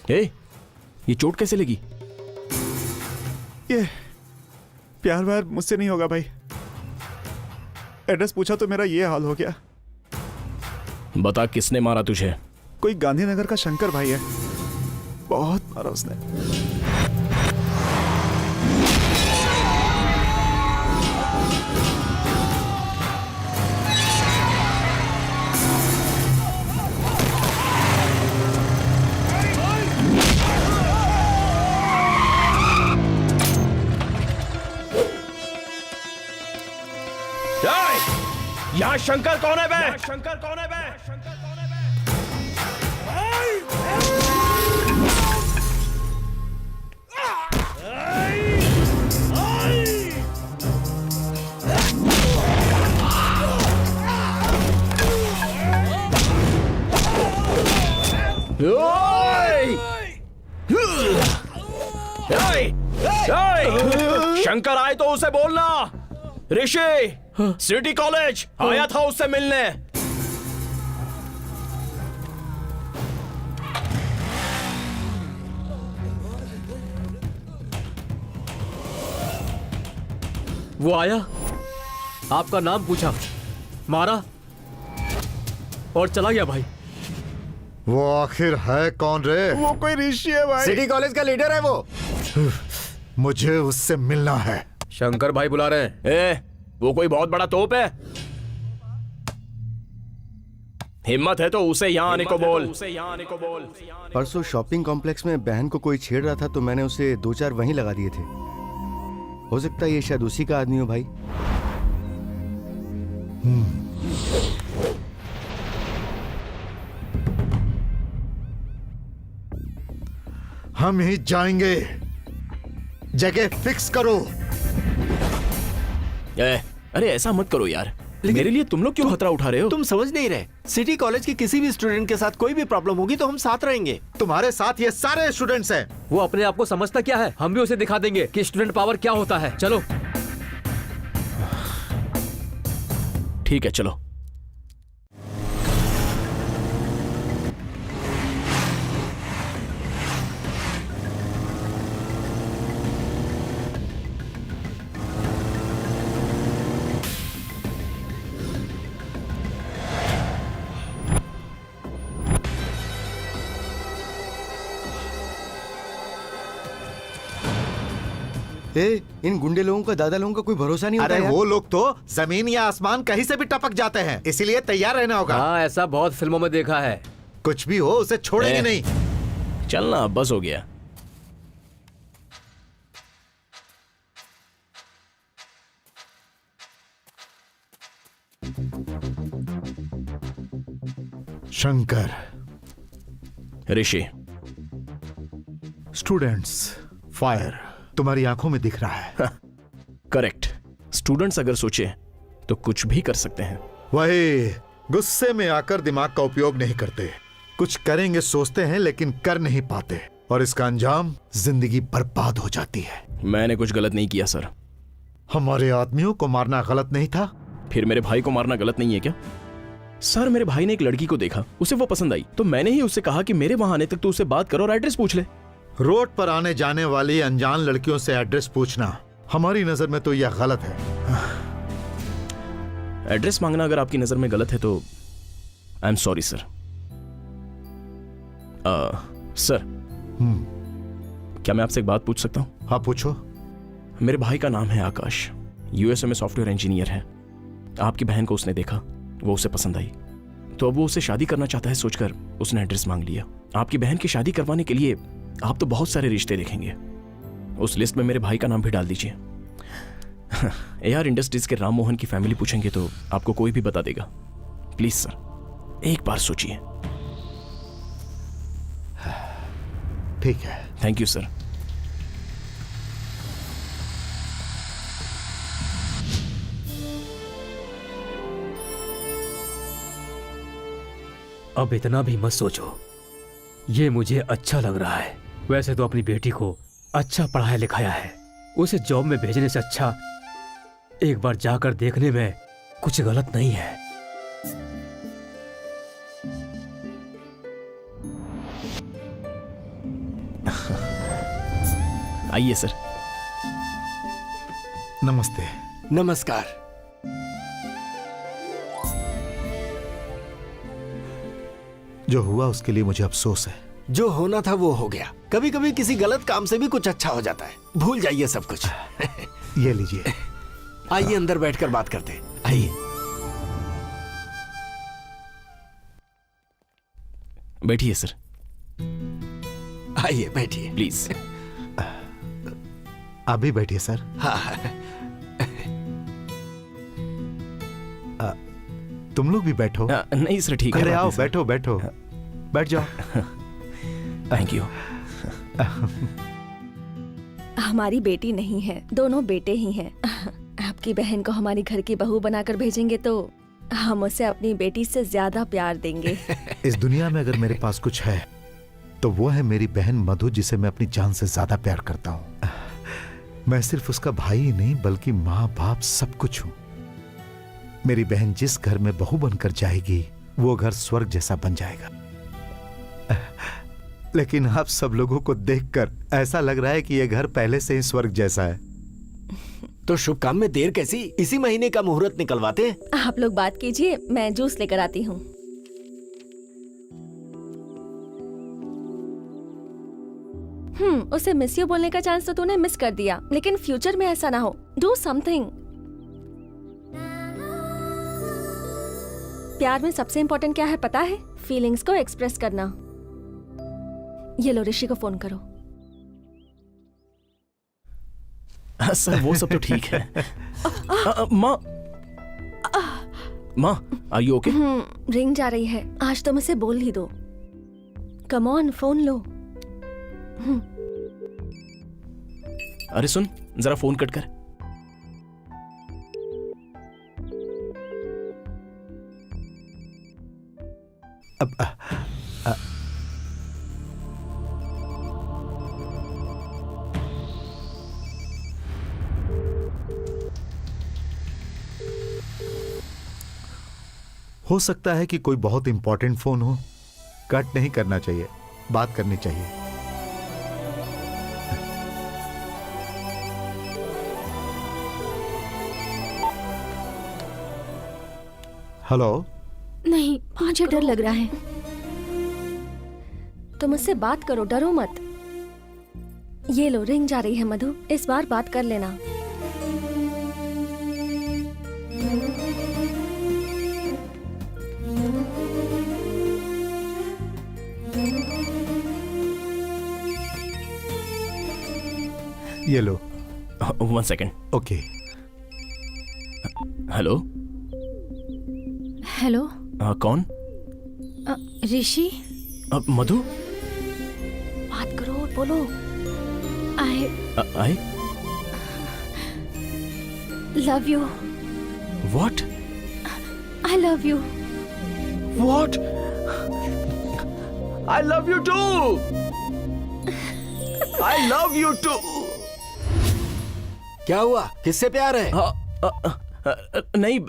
ए, ये चोट कैसे लगी? ये प्यार व्यार मुझसे नहीं होगा भाई। एड्रेस पूछा तो मेरा ये हाल हो गया। बता किसने मारा तुझे? कोई गांधीनगर का शंकर भाई है, बहुत मारा उसने। यहाँ शंकर कौन है बे? शंकर कौन है बे? शंकर आए तो उसे बोलना ऋषि सिटी कॉलेज आया था उससे मिलने। वो आया, आपका नाम पूछा, मारा और चला गया भाई। वो आखिर है कौन रे? वो कोई ऋषि है भाई। सिटी कॉलेज का लीडर है वो। मुझे उससे मिलना है। शंकर भाई बुला रहे हैं। वो कोई बहुत बड़ा तोप है? हिम्मत है तो उसे यहाँ आने को बोल। परसों शॉपिंग कॉम्प्लेक्स में बहन को कोई छेड़ रहा था तो मैंने उसे 2-4 वहीं लगा दिए थे। हो सकता है ये शायद उसी का आदमी हो भाई। हम ही जाएंगे, जगह फिक्स करो। अरे ऐसा मत करो यार, मेरे लिए तुम लोग क्यों खतरा उठा रहे हो? तुम समझ नहीं रहे, सिटी कॉलेज के किसी भी स्टूडेंट के साथ कोई भी प्रॉब्लम होगी तो हम साथ रहेंगे। तुम्हारे साथ ये सारे स्टूडेंट्स हैं। वो अपने आप को समझता क्या है, हम भी उसे दिखा देंगे कि स्टूडेंट पावर क्या होता है। चलो ठीक है चलो। इन गुंडे लोगों का दादा लोगों का कोई भरोसा नहीं होता अरे यार। वो लोग तो जमीन या आसमान कहीं से भी टपक जाते हैं, इसीलिए तैयार रहना होगा। हाँ, ऐसा बहुत फिल्मों में देखा है। कुछ भी हो उसे छोड़ेंगे नहीं। चलना बस हो गया। शंकर, ऋषि, स्टूडेंट्स, फायर तुम्हारी आंखों में दिख रहा है। करेक्ट। स्टूडेंट्स अगर सोचे तो कुछ भी कर सकते हैं। वही गुस्से में आकर दिमाग का उपयोग नहीं करते, कुछ करेंगे सोचते हैं लेकिन कर नहीं पाते, और इसका अंजाम जिंदगी बर्बाद हो जाती है। मैंने कुछ गलत नहीं किया सर। हमारे आदमियों को मारना गलत नहीं था? फिर मेरे भाई को मारना गलत नहीं है क्या? सर मेरे भाई ने एक लड़की को देखा, उसे वो पसंद आई, तो मैंने ही उससे कहा कि मेरे वहां आने तक तो उससे बात करो और एड्रेस पूछ ले। रोड पर आने जाने वाली अनजान लड़कियों से एड्रेस पूछना हमारी नजर में तो यह गलत है। एड्रेस मांगना अगर आपकी नजर में गलत है तो आई एम सॉरी सर। सर क्या मैं आपसे एक बात पूछ सकता हूँ? हाँ पूछो। मेरे भाई का नाम है आकाश, यूएसए में सॉफ्टवेयर इंजीनियर है। आपकी बहन को उसने देखा, वो उसे पसंद आई, तो अब वो उसे शादी करना चाहता है सोचकर उसने एड्रेस मांग लिया। आपकी बहन की शादी करवाने के लिए आप तो बहुत सारे रिश्ते देखेंगे, उस लिस्ट में मेरे भाई का नाम भी डाल दीजिए। एआर इंडस्ट्रीज के राम मोहन की फैमिली पूछेंगे तो आपको कोई भी बता देगा। प्लीज सर एक बार सोचिए। ठीक है। Thank you sir. अब इतना भी मत सोचो, ये मुझे अच्छा लग रहा है। वैसे तो अपनी बेटी को अच्छा पढ़ाया लिखाया है, उसे जॉब में भेजने से अच्छा एक बार जाकर देखने में कुछ गलत नहीं है। आइए सर। नमस्ते। नमस्कार। जो हुआ उसके लिए मुझे अफसोस है। जो होना था वो हो गया। कभी कभी किसी गलत काम से भी कुछ अच्छा हो जाता है। भूल जाइए सब कुछ। ये लीजिए। आइए अंदर बैठकर बात करते हैं। आइए। बैठिए सर, आइए बैठिए प्लीज। आप भी बैठिए सर। हाँ। तुम लोग भी बैठो। नहीं सर, ठीक है। अरे बात आओ, नहीं, सर। बैठो बैठो, बैठ जाओ। Thank you. हमारी बेटी नहीं है, दोनों बेटे ही हैं। आपकी बहन को हमारी घर की बहू बनाकर भेजेंगे तो हम उसे अपनी बेटी से ज्यादा प्यार देंगे। इस दुनिया में अगर मेरे पास कुछ है तो वो है मेरी बहन मधु, जिसे मैं अपनी जान से ज्यादा प्यार करता हूँ। मैं सिर्फ उसका भाई ही नहीं बल्कि माँ बाप सब कुछ हूँ। मेरी बहन जिस घर में बहू बनकर जाएगी वो घर स्वर्ग जैसा बन जाएगा। लेकिन आप सब लोगों को देखकर ऐसा लग रहा है कि यह घर पहले से ही स्वर्ग जैसा है। तो शुभ काम में देर कैसी? इसी महीने का मुहूर्त निकलवाते हैं। आप लोग बात कीजिए, मैं जूस लेकर आती हूँ। उसे मिस यू बोलने का चांस तो तूने मिस कर दिया, लेकिन फ्यूचर में ऐसा ना हो। Do something. प्यार में सबसे इम्पोर्टेंट क्या है पता है? फीलिंग्स को एक्सप्रेस करना। ये लो, ऋषि को फोन करो। सर वो सब तो ठीक है। माँ आर यू ओके? रिंग जा रही है। आज तो मुझे बोल ही दो। कम ऑन, फोन लो। अरे सुन, जरा फोन कट कर। अब हो सकता है कि कोई बहुत इंपॉर्टेंट फोन हो। कट नहीं करना चाहिए, बात करनी चाहिए। हेलो। नहीं, मुझे डर लग रहा है। तो मुझसे बात करो, डरो मत। ये लो, रिंग जा रही है मधु, इस बार बात कर लेना। ये लो। 1 सेकेंड। ओके। हेलो। हेलो, कौन? ऋषि। मधु। बात करो, बोलो। I love you. What? I love you. What? I love you too. I love you too. क्या हुआ? किससे प्यार है? नहीं,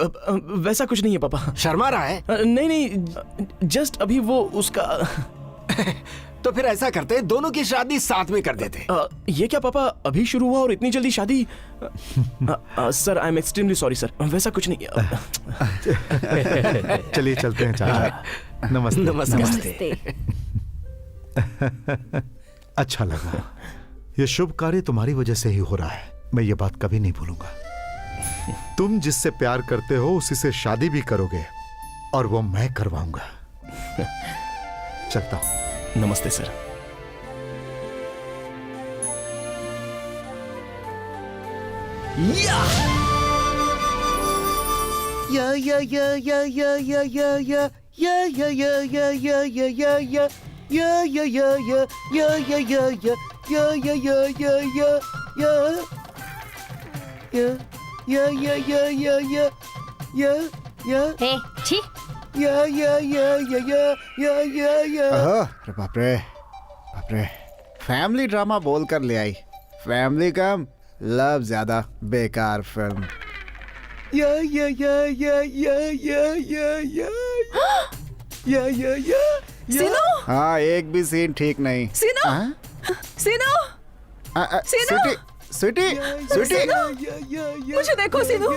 वैसा कुछ नहीं है पापा। शर्मा रहा है? नहीं, जस्ट अभी वो उसका। तो फिर ऐसा करते, दोनों की शादी साथ में कर देते। ये क्या पापा, अभी शुरू हुआ और इतनी जल्दी शादी? Sir I am extremely sorry sir, वैसा कुछ नहीं। चलिए चलते हैं चाचा। नमस्ते। नमस्ते। अच्छा लगा। ये शुभ कार्य तुम्हारी वजह से ही हो रहा है। मैं ये बात कभी नहीं भूलूंगा। तुम जिससे प्यार करते हो उसी से शादी भी करोगे और वो मैं करवाऊंगा। चलता हूं। नमस्ते सर। हे, छी। बाप रे, बाप रे। फैमिली ड्रामा बोल कर ले आई। फैमिली कम, लव ज्यादा। बेकार फिल्म। सिनो, हाँ, एक भी सीन ठीक नहीं। सिनो, हाँ? सिनो, सिनो। स्वीटी, स्वीटी स्वीटी मुझे देखो सीनू,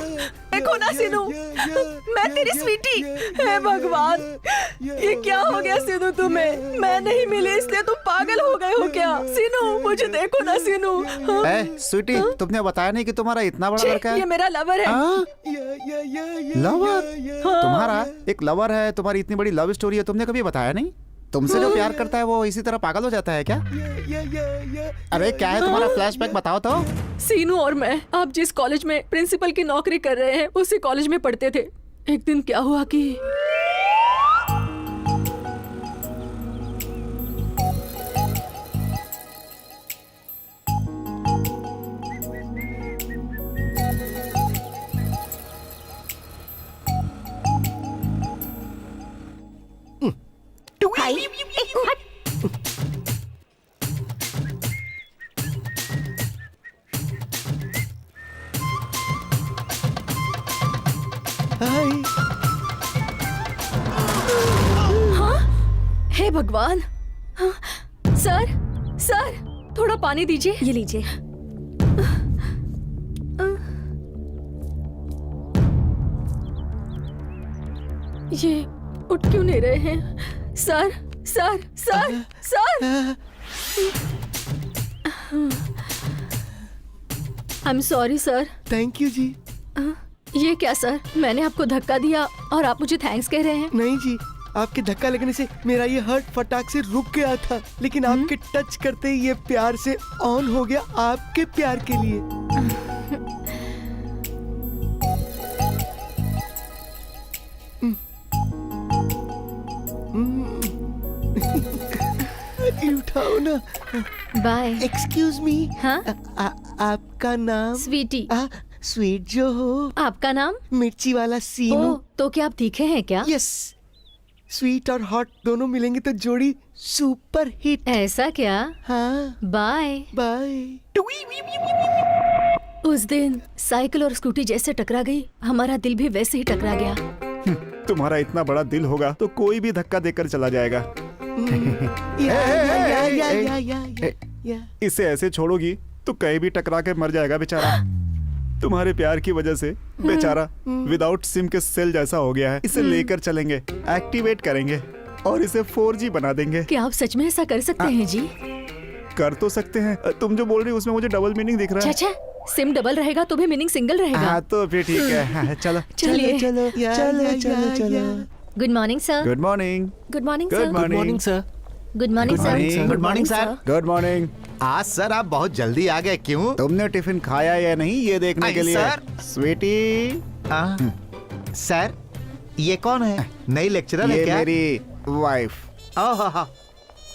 देखो ना सीनू, मैं तेरी स्वीटी। हे भगवान, ये क्या हो गया सीनू तुम्हें? मैं नहीं मिली इसलिए तुम पागल हो गए हो क्या? सीनू मुझे देखो ना सीनू। हाँ? स्वीटी, तुमने बताया नहीं कि तुम्हारा इतना बड़ा लड़का है? ये मेरा लवर है। लवर? तुम्हारा एक लवर है, तुम्हारी इतनी बड़ी लव स्टोरी है, तुमने कभी बताया नहीं? तुमसे जो प्यार करता है वो इसी तरह पागल हो जाता है क्या? अरे क्या है तुम्हारा फ्लैशबैक बताओ तो। सीनू और मैं आप जिस कॉलेज में प्रिंसिपल की नौकरी कर रहे हैं उसी कॉलेज में पढ़ते थे। एक दिन क्या हुआ कि हे भगवान। हाँ, सर सर थोड़ा पानी दीजिए। ये लीजिए। ये उठ क्यों नहीं रहे हैं? Sir sir sir sir. I am sorry sir. Thank you जी। ये क्या सर, मैंने आपको धक्का दिया और आप मुझे थैंक्स कह रहे हैं? नहीं जी, आपके धक्का लगने से मेरा ये हर्ट फटाक से रुक गया था, लेकिन आपके टच करते ही ये प्यार से ऑन हो गया, आपके प्यार के लिए। उठाओ ना। बाय। एक्सक्यूज मी। हाँ? आपका नाम? स्वीटी। स्वीट जो हो। आपका नाम? मिर्ची वाला सीनू। ओह, तो क्या आप तीखे हैं क्या? यस, स्वीट और हॉट दोनों मिलेंगे तो जोड़ी सुपर हिट। ऐसा क्या? हाँ। Bye bye. उस दिन साइकिल और स्कूटी जैसे टकरा गई, हमारा दिल भी वैसे ही टकरा गया। तुम्हारा इतना बड़ा दिल होगा तो कोई भी धक्का देकर चला जाएगा। इसे ऐसे छोड़ोगी तो कहीं भी टकरा के मर जाएगा बेचारा। तुम्हारे प्यार की वजह से बेचारा विदाउट सिम के सेल जैसा हो गया है। इसे लेकर चलेंगे, एक्टिवेट करेंगे और इसे 4G बना देंगे। क्या आप सच में ऐसा कर सकते हैं जी? कर तो सकते हैं। तुम जो बोल रही हो उसमें मुझे डबल मीनिंग दिख रहा है। अच्छा, सिम डबल रहेगा तो भी मीनिंग सिंगल रहेगा। हाँ तो फिर ठीक है। चलो चलिए। चलो चलो चलो चलो। Good morning sir. Good morning. Good morning good sir. Morning sir. Good morning Good morning, sir. Good morning sir. Good morning. आज सर आप बहुत जल्दी आ गए, क्यों? तुमने टिफिन खाया या नहीं ये देखने के लिए। सर। स्वीटी, सर ये कौन है? नई लेक्चरर है ये क्या? मेरी वाइफ। ओह,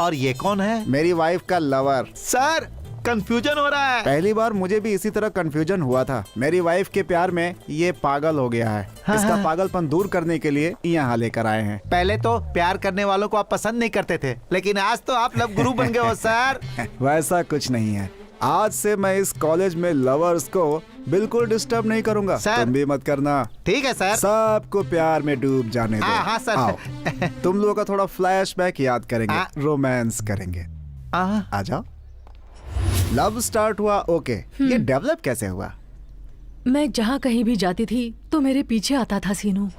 और ये कौन है? मेरी वाइफ का लवर। सर कंफ्यूजन हो रहा है। पहली बार मुझे भी इसी तरह कंफ्यूजन हुआ था। मेरी वाइफ के प्यार में ये पागल हो गया है। इसका पागलपन दूर करने के लिए यहाँ लेकर आए हैं। पहले तो प्यार करने वालों को आप पसंद नहीं करते थे, लेकिन आज तो आप लव गुरु बन गए हो सर। वैसा कुछ नहीं है। आज से मैं इस कॉलेज में लवर्स को बिल्कुल डिस्टर्ब नहीं करूंगा। सर। तुम भी मत करना। ठीक है सर। सबको प्यार में डूब जाने दो। हाँ सर। आओ, तुम लोगों का थोड़ा फ्लैशबैक याद करेंगे, हाँ। रोमांस करेंगे। आ जाओ। लव स्टार्ट हुआ, ओके। ये डेवलप कैसे हुआ? मैं जहाँ कहीं भी जाती थी तो मेरे पीछे आता था सीनू।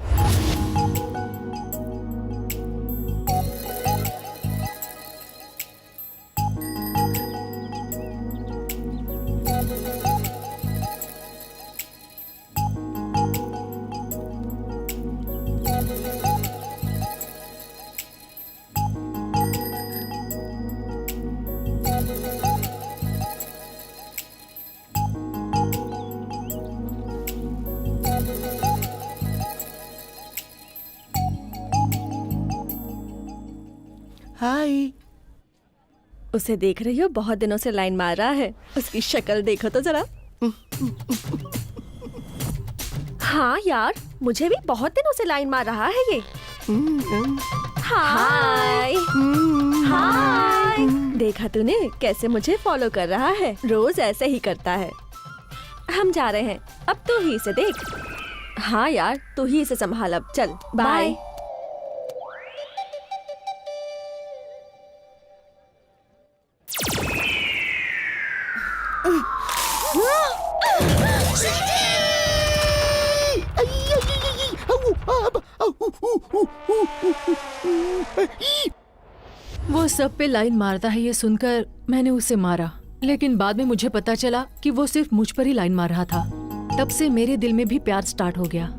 हाय। उसे देख रही हो, बहुत दिनों से लाइन मार रहा है। उसकी शक्ल देखो तो जरा। हाँ यार, मुझे भी बहुत दिनों से लाइन मार रहा है ये। हाय हाय। देखा तूने कैसे मुझे फॉलो कर रहा है? रोज ऐसे ही करता है। हम जा रहे हैं, अब तू ही इसे देख। हाँ यार, तू ही इसे संभाल अब। चल बाय। वो सब पे लाइन मारता है ये सुनकर मैंने उसे मारा, लेकिन बाद में मुझे पता चला कि वो सिर्फ मुझ पर ही लाइन मार रहा था। तब से मेरे दिल में भी प्यार स्टार्ट हो गया।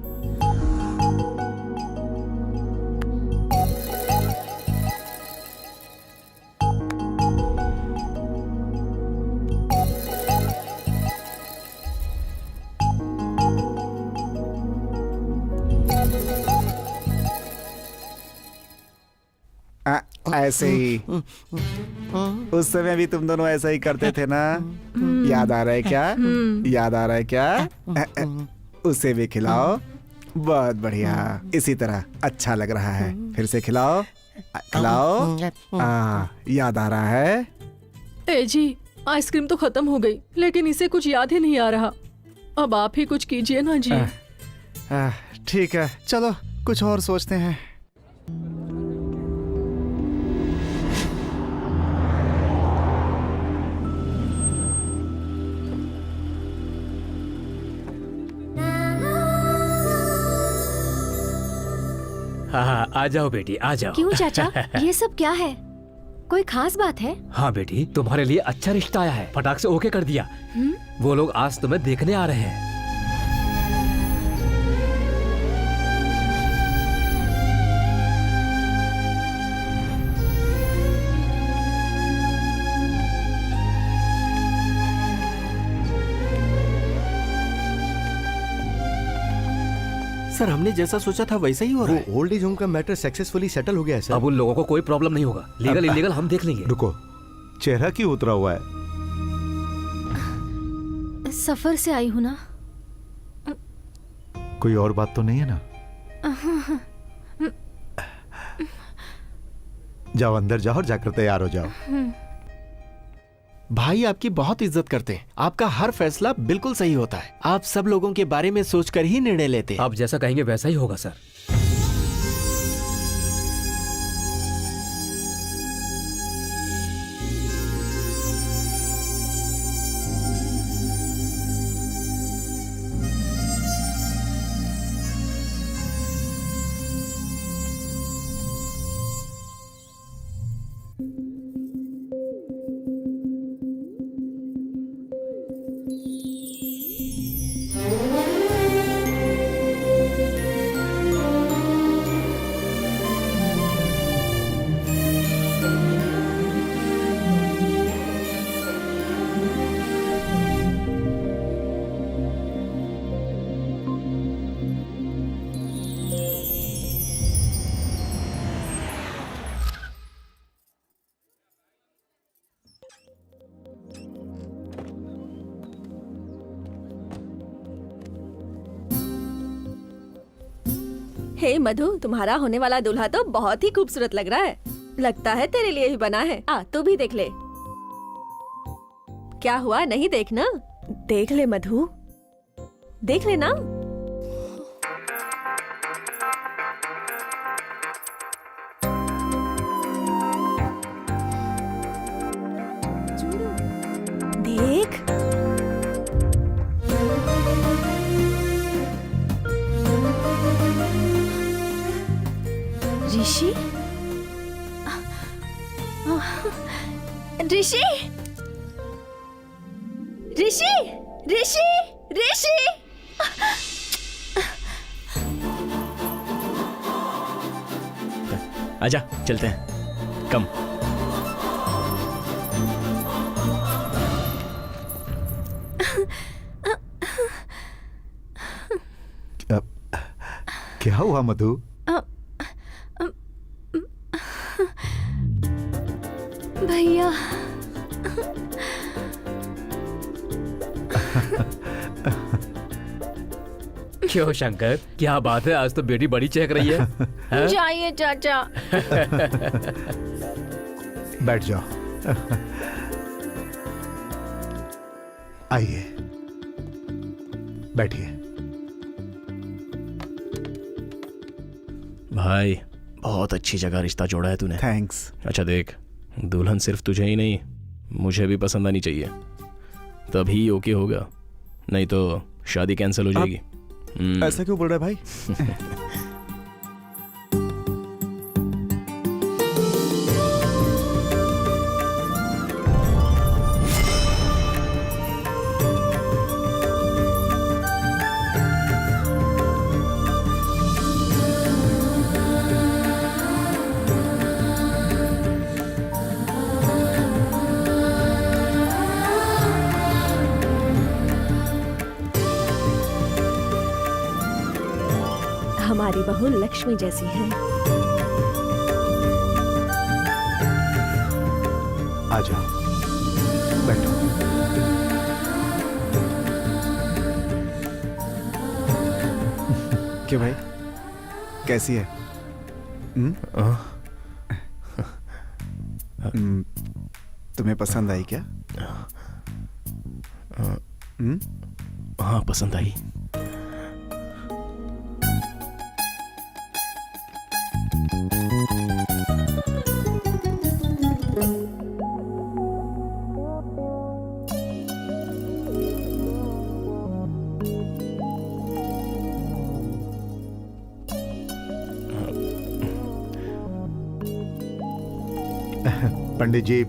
ऐसे ही उस समय भी तुम दोनों ऐसा ही करते थे ना? याद आ रहा है क्या? याद आ रहा है क्या? उसे भी खिलाओ। बहुत बढ़िया, इसी तरह अच्छा लग रहा है। फिर से खिलाओ, खिलाओ। याद आ रहा है? ए जी, आइसक्रीम तो खत्म हो गई, लेकिन इसे कुछ याद ही नहीं आ रहा। अब आप ही कुछ कीजिए ना जी। ठीक है, चलो कुछ और सोचते हैं। हाँ, आ जाओ बेटी, आ जाओ। क्यों चाचा, ये सब क्या है? कोई खास बात है? हाँ बेटी, तुम्हारे लिए अच्छा रिश्ता आया है। फटाक से ओके कर दिया। वो लोग आज तुम्हें देखने आ रहे हैं। सर, हमने जैसा सोचा था वैसा ही हो रहा है। वो ओल्ड एज होम का मैटर सक्सेसफुली सेटल हो गया है सर। अब उन लोगों को कोई प्रॉब्लम नहीं होगा। लीगल इलीगल हम देख लेंगे। रुको, चेहरा क्यों उतरा हुआ है? सफर से आई हूँ ना। कोई और बात तो नहीं है ना? जाओ अंदर जाओ और जाकर तैयार हो जाओ। भाई आपकी बहुत इज्जत करते हैं। आपका हर फैसला बिल्कुल सही होता है। आप सब लोगों के बारे में सोचकर ही निर्णय लेते हैं। आप जैसा कहेंगे वैसा ही होगा सर। हे मधु, तुम्हारा होने वाला दूल्हा तो बहुत ही खूबसूरत लग रहा है। लगता है तेरे लिए ही बना है। आ, तू भी देख ले। क्या हुआ, नहीं देखना? देख ले मधु, देख लेना। देख, ऋषि, ऋषि, ऋषि, ऋषि, ऋषि। आजा, चलते हैं। कम। क्या हुआ मधु? भैया, क्यों शंकर, क्या बात है? आज तो बेटी बड़ी चहक रही है। हाँ? जाइए चाचा। बैठ जाओ। आइए, बैठिए। भाई, बहुत अच्छी जगह रिश्ता जोड़ा है तूने। थैंक्स। अच्छा देख, दुल्हन सिर्फ तुझे ही नहीं, मुझे भी पसंद आनी चाहिए, तभी ओके होगा, नहीं तो शादी कैंसिल हो जाएगी। ऐसा क्यों बोल रहा है भाई? हमारी बहू लक्ष्मी जैसी है। आ जाओ, बैठो। क्यों भाई, कैसी है? तुम्हें पसंद आई क्या? हाँ, पसंद आई। पंडित जी,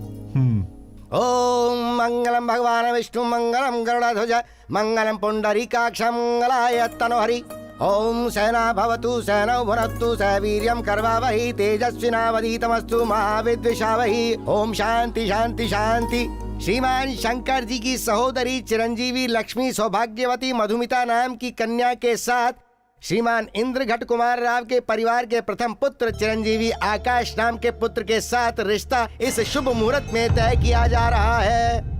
ओम मंगलम भगवान विष्णु मंगलम गरुड़ध्वज मंगलम पुंडरीकाक्ष मंगलाय तनोहरि। ओम सेना भवतु सेनौ भुनक्तु सवीर्यं कर्वावहि तेजस्विनावधीतमस्तु महाविद्विषावहि। ओम शांति शांति शांति। श्रीमान शंकर जी की सहोदरी चिरंजीवी लक्ष्मी सौभाग्यवती मधुमिता नाम की कन्या के साथ श्रीमान इंद्रघट कुमार राव के परिवार के प्रथम पुत्र चिरंजीवी आकाश नाम के पुत्र के साथ रिश्ता इस शुभ मुहूर्त में तय किया जा रहा है।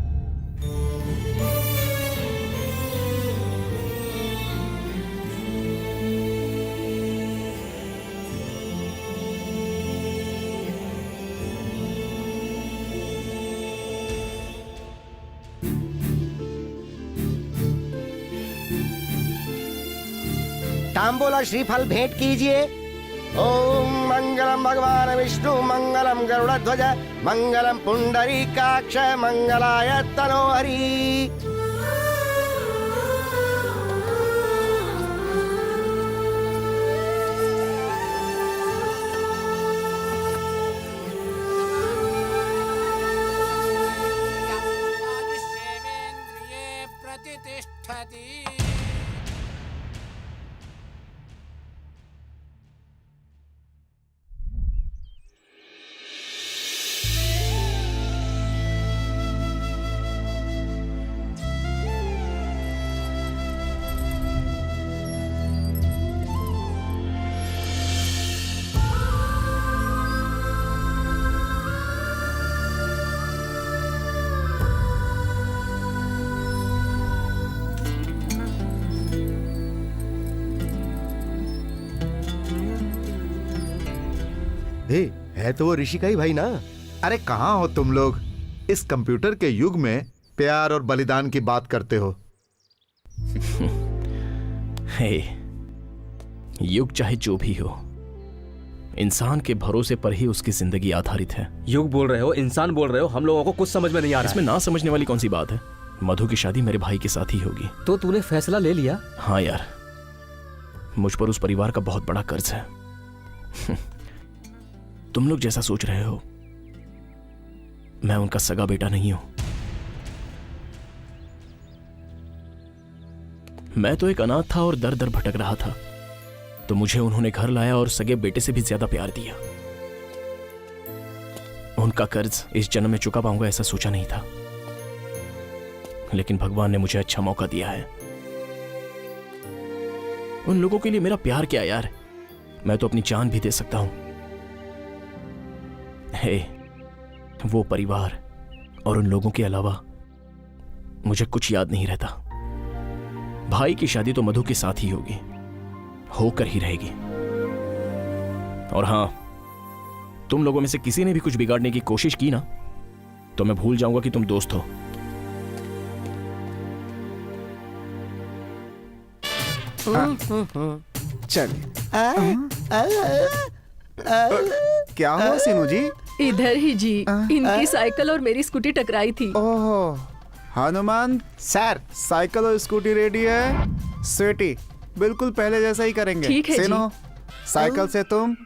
तांबूला श्रीफल भेंट कीजिए। ओम मंगलम भगवान विष्णु मंगलम गरुड़ध्वज मंगलम पुंडरीकाक्ष मंगलाय तनोहरि। है तो वो ऋषि का ही भाई ना। अरे कहाँ हो तुम लोग? इस कंप्यूटर के युग में प्यार और बलिदान की बात करते हो। हे, युग चाहे जो भी हो, इंसान के भरोसे पर ही उसकी जिंदगी आधारित है। युग बोल रहे हो, इंसान बोल रहे हो, हम लोगों को कुछ समझ में नहीं आ रहा। इसमें ना समझने वाली कौन सी बात है? मधु की शादी मेरे भाई के साथ ही होगी। तो तूने फैसला ले लिया? हाँ यार, मुझ पर उस परिवार का बहुत बड़ा कर्ज है। तुम लोग जैसा सोच रहे हो, मैं उनका सगा बेटा नहीं हूं। मैं तो एक अनाथ था और दर दर भटक रहा था, तो मुझे उन्होंने घर लाया और सगे बेटे से भी ज्यादा प्यार दिया। उनका कर्ज इस जन्म में चुका पाऊंगा ऐसा सोचा नहीं था, लेकिन भगवान ने मुझे अच्छा मौका दिया है। उन लोगों के लिए मेरा प्यार क्या यार, मैं तो अपनी जान भी दे सकता हूं। हे, वो परिवार और उन लोगों के अलावा मुझे कुछ याद नहीं रहता। भाई की शादी तो मधु के साथ ही होगी, होकर ही रहेगी। और हां, तुम लोगों में से किसी ने भी कुछ बिगाड़ने की कोशिश की ना, तो मैं भूल जाऊंगा कि तुम दोस्त हो। चलिए। क्या हुआ सीनू जी? इधर ही जी, इनकी साइकिल और मेरी स्कूटी टकराई थी। ओह, हनुमान सर, साइकिल और स्कूटी रेडी है। स्वीटी, बिल्कुल पहले जैसा ही करेंगे। ठीक है सीनो, साइकिल से तुम,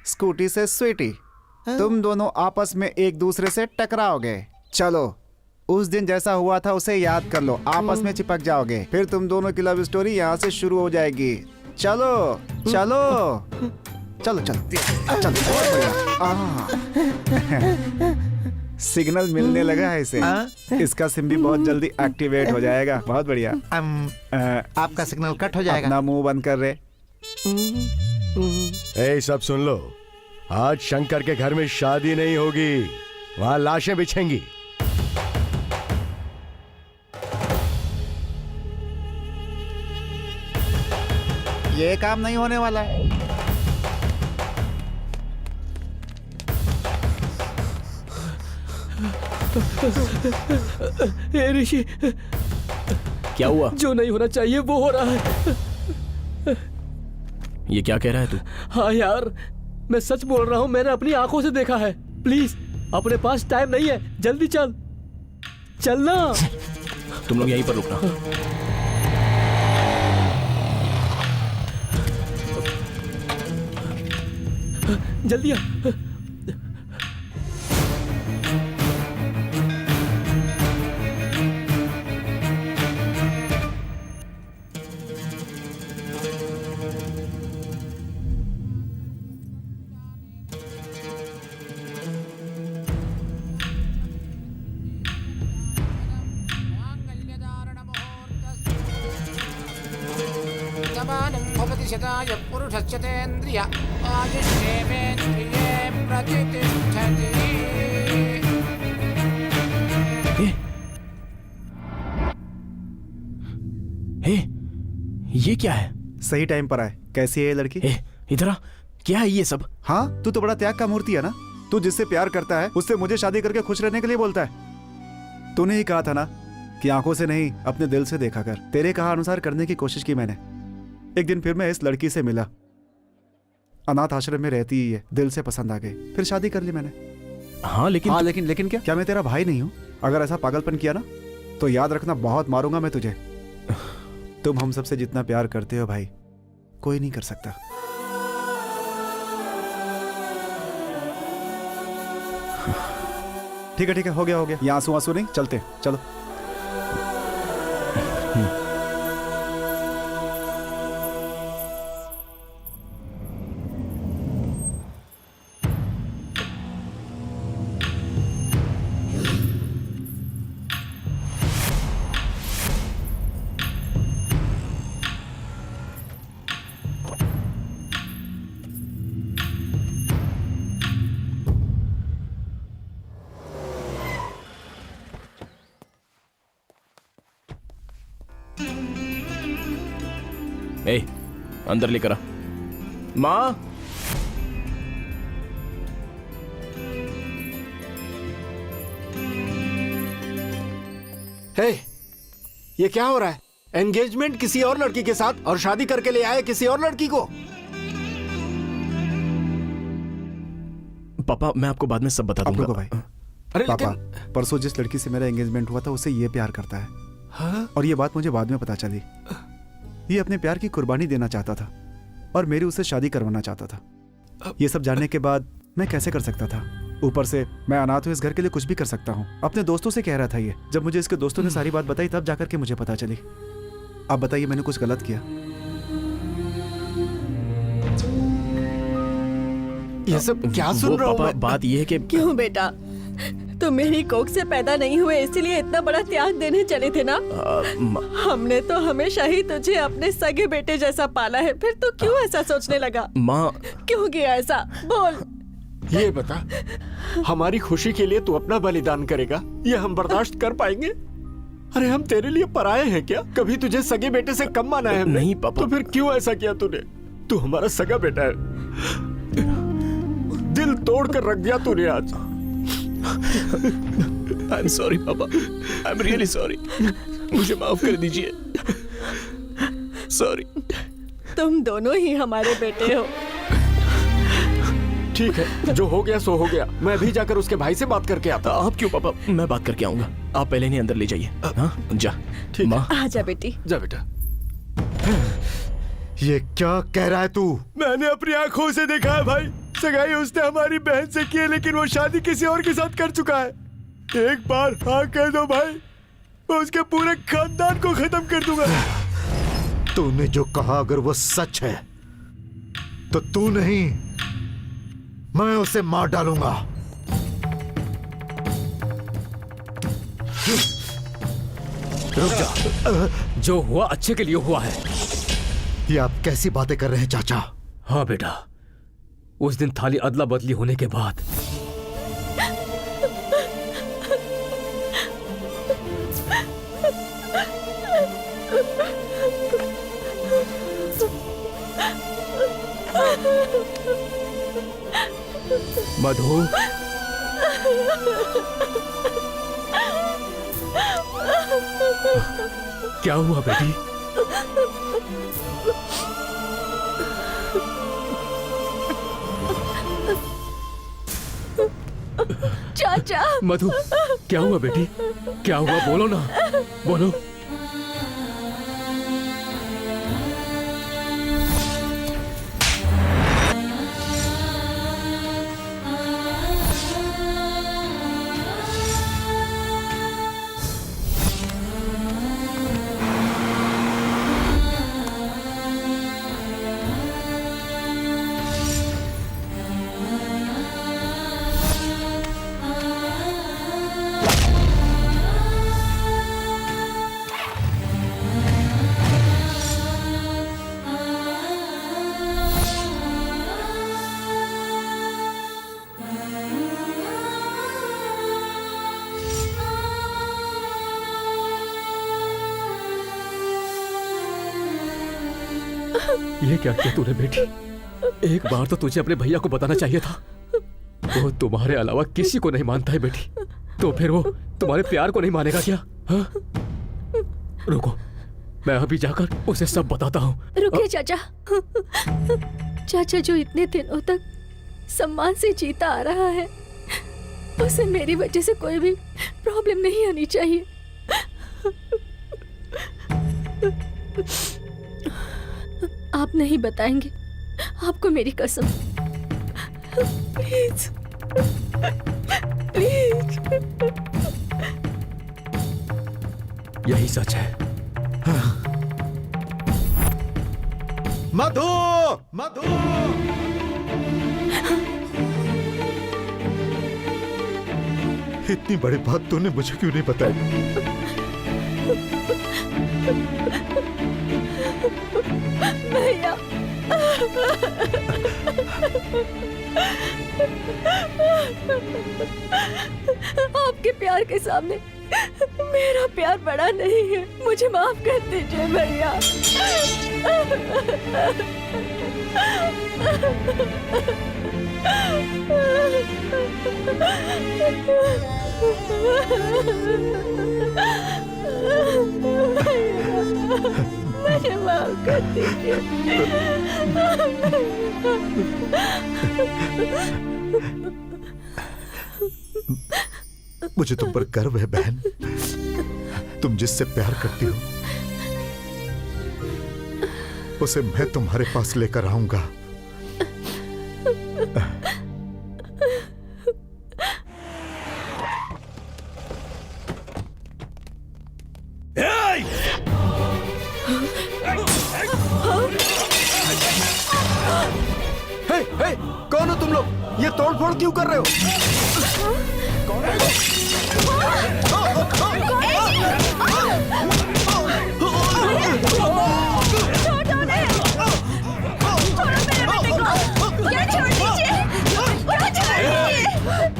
स्कूटी से स्वीटी, तुम दोनों आपस में एक दूसरे से टकराओगे। चलो, उस दिन जैसा हुआ था उसे याद कर लो, आपस में चिपक जाओगे, फिर तुम दोनों की लव स्टोरी यहाँ से शुरू हो जाएगी। चलो चलो चलो चलो चलो, बहुत बढ़िया। सिग्नल मिलने लगा है इसे, इसका सिम भी बहुत जल्दी एक्टिवेट हो जाएगा। बहुत बढ़िया। आपका सिग्नल कट हो जाएगा। अपना मुंह बंद कर रहे। ए सब सुन लो, आज शंकर के घर में शादी नहीं होगी, वहां लाशें बिछेंगी। ये काम नहीं होने वाला है। ऋषि, क्या हुआ? जो नहीं होना चाहिए वो हो रहा है। ये क्या कह रहा है तू? हाँ यार, मैं सच बोल रहा हूँ, मैंने अपनी आंखों से देखा है। प्लीज, अपने पास टाइम नहीं है, जल्दी चल, चलना। तुम लोग यहीं पर रुकना। जल्दी आ। भवति शताय पुरुषस्य तेन्द्रिय आयुष्येवेन्द्रिये प्रतिष्ठति। ये क्या है? सही टाइम पर आए। कैसी है ये लड़की? इधर आ, क्या है ये सब? हाँ, तू तो बड़ा त्याग का मूर्ति है ना। तू जिससे प्यार करता है उससे मुझे शादी करके खुश रहने के लिए बोलता है। तूने ही कहा था ना कि आंखों से नहीं अपने दिल से देखा कर। तेरे कहा अनुसार करने की कोशिश की मैंने। एक दिन फिर मैं इस लड़की से मिला, अनाथ आश्रम में रहती ही है, दिल से पसंद आ गई, फिर शादी कर ली मैंने। हाँ लेकिन लेकिन क्या मैं तेरा भाई नहीं हूँ? अगर ऐसा पागलपन किया ना तो याद रखना, बहुत मारूंगा मैं तुझे। तुम हम सबसे जितना प्यार करते हो भाई, कोई नहीं कर सकता। ठीक है हो गया ये आंसू नहीं, चलते चलो। अंदर लेकर आ। माँ, ये क्या हो रहा है? एंगेजमेंट किसी और लड़की के साथ और शादी करके ले आए किसी और लड़की को। पापा मैं आपको बाद में सब बता दूंगा। भाई, अरे पापा, परसों जिस लड़की से मेरा एंगेजमेंट हुआ था उससे ये प्यार करता है। हाँ? और ये बात मुझे बाद में पता चली। ये अपने प्यार की कुर्बानी देना चाहता था और मेरी उससे शादी करवाना चाहता था। ये सब जानने के बाद मैं कैसे कर सकता था? ऊपर से मैं अनाथ हूँ, इस घर के लिए कुछ भी कर सकता हूँ। अपने दोस्तों से कह रहा था ये। जब मुझे इसके दोस्तों ने सारी बात बताई तब जाकर के मुझे पता चली। आप बताइए, मैंने कुछ गलत किया? ये सब क्या सुन रहा हूँ पापा? बात ये है कि क्यों बेटा, तुम मेरी कोख से पैदा नहीं हुए इसीलिए इतना बड़ा त्याग देने चले थे ना? हमने तो हमेशा ही तुझे अपने सगे बेटे जैसा पाला है, फिर तू क्यों ऐसा सोचने लगा? माँ, क्यों किया ऐसा? बोल। ये बता, हमारी खुशी के लिए तू अपना बलिदान करेगा? ये हम बर्दाश्त कर पाएंगे? अरे हम तेरे लिए पराये हैं क्या? कभी तुझे सगे बेटे से कम माना है? नहीं पापा। तो फिर क्यों ऐसा किया तूने? तू हमारा सगा बेटा है, दिल तोड़ कर रख दिया तूने आज। I'm sorry पापा, I'm really sorry। मुझे माफ कर दीजिए। सॉरी। तुम दोनों ही हमारे बेटे हो। ठीक है, जो हो गया सो हो गया। मैं भी जाकर उसके भाई से बात करके आता। आप क्यों पापा? मैं बात करके आऊंगा, आप पहले नहीं अंदर ले जाइए। हाँ जा। ठीक माँ, आजा बेटी। जा बेटा। ये क्या कह रहा है तू? मैंने अपनी आंखों से देखा है भाई, सगाई उसने हमारी बहन से की है, लेकिन वो शादी किसी और के साथ कर चुका है। एक बार हाँ कह दो भाई, मैं उसके पूरे खानदान को खत्म कर दूंगा। तूने जो कहा अगर वो सच है तो तू नहीं, मैं उसे मार डालूंगा। रुक जा। जो हुआ अच्छे के लिए हुआ है। ये आप कैसी बातें कर रहे हैं चाचा? हाँ बेटा, उस दिन थाली अदला बदली होने के बाद मधु, क्या हुआ बेटी? चाचा। मधु, क्या हुआ बेटी? क्या हुआ? बोलो ना, बोलो। ये क्या किया तूने बेटी? एक बार तो तुझे अपने भैया को बताना चाहिए था। वो तुम्हारे अलावा किसी को नहीं मानता है बेटी, तो फिर वो तुम्हारे प्यार को नहीं मानेगा क्या? हाँ? रुको, मैं अभी जाकर उसे सब बताता हूँ। रुकिए चाचा। चाचा जो इतने दिनों तक सम्मान से जीता आ रहा है, उसे मेरी वजह से कोई भी प्रॉब्लम नहीं आनी चाहिए। आप नहीं बताएंगे, आपको मेरी कसम। Please please. यही सच है। मधु, मधु, इतनी बड़ी बात तूने मुझे क्यों नहीं बताई? भैया, आपके प्यार के सामने मेरा प्यार बड़ा नहीं है। मुझे माफ कर दीजिए भैया। मुझे माफ कर दीजिए। मुझे तुम पर गर्व है बहन। तुम जिससे प्यार करती हो उसे मैं तुम्हारे पास लेकर आऊंगा। कौन हो तुम लोग? ये तोड़फोड़ क्यों कर रहे हो?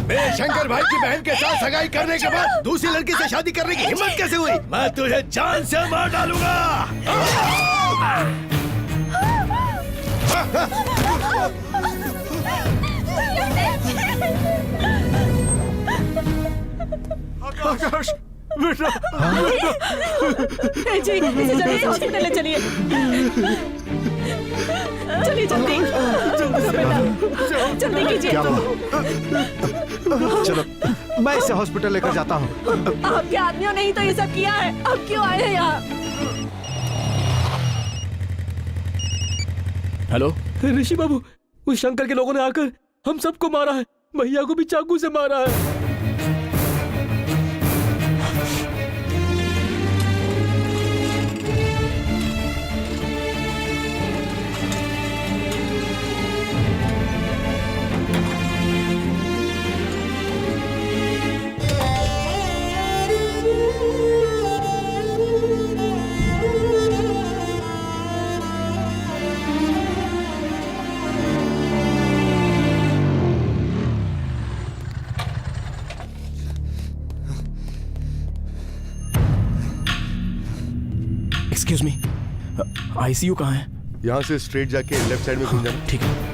मेरे शंकर भाई की बहन के साथ सगाई करने के बाद दूसरी लड़की से शादी करने की हिम्मत कैसे हुई? मैं तुझे जान से मार डालूंगा। आकाश, बेटा, जी, इसे जल्दी से हॉस्पिटल ले चलिए। चलिए जल्दी, जल्दी कीजिए। क्या हुआ? चलो, मैं इसे हॉस्पिटल लेकर जाता हूँ। आपके आदमियों ने ही तो ये सब किया है। अब क्यों आए हैं यहाँ? हेलो ऋषि बाबू, उस शंकर के लोगों ने आकर हम सबको मारा है। भैया को भी चाकू से मारा है। आईसीयू कहाँ है? यहाँ से स्ट्रेट जाके लेफ्ट साइड में घूम जाना। ठीक है।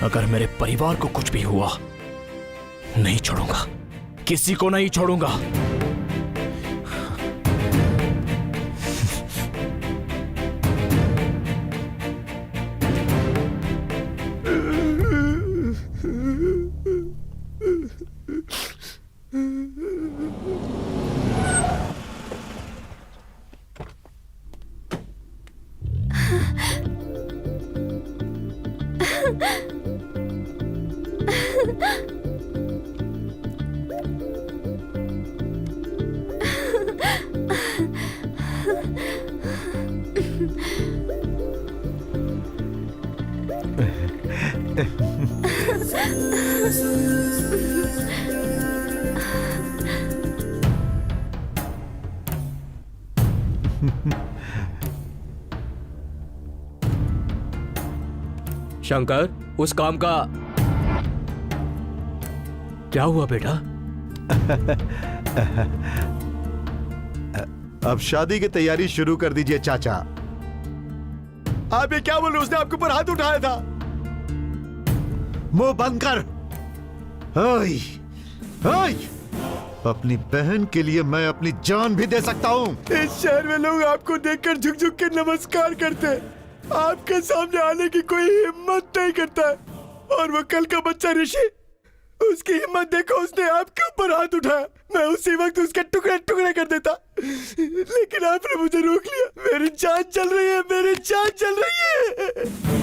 अगर मेरे परिवार को कुछ भी हुआ, नहीं छोड़ूंगा, किसी को नहीं छोड़ूंगा। शंकर, उस काम का क्या हुआ बेटा? अब शादी की तैयारी शुरू कर दीजिए चाचा। आप ये क्या बोल रहे हो? उसने आपके ऊपर हाथ उठाया था। मुंह बंद कर। ओए, ओए, अपनी बहन के लिए मैं अपनी जान भी दे सकता हूँ। इस शहर में लोग आपको देखकर झुक झुक के नमस्कार करते हैं, आपके सामने आने की कोई हिम्मत नहीं करता है। और वो कल का बच्चा ऋषि, उसकी हिम्मत देखो, उसने आपके ऊपर हाथ उठाया। मैं उसी वक्त उसके टुकड़े टुकड़े कर देता, लेकिन आपने मुझे रोक लिया। मेरी जान चल रही है, मेरी जान चल रही है।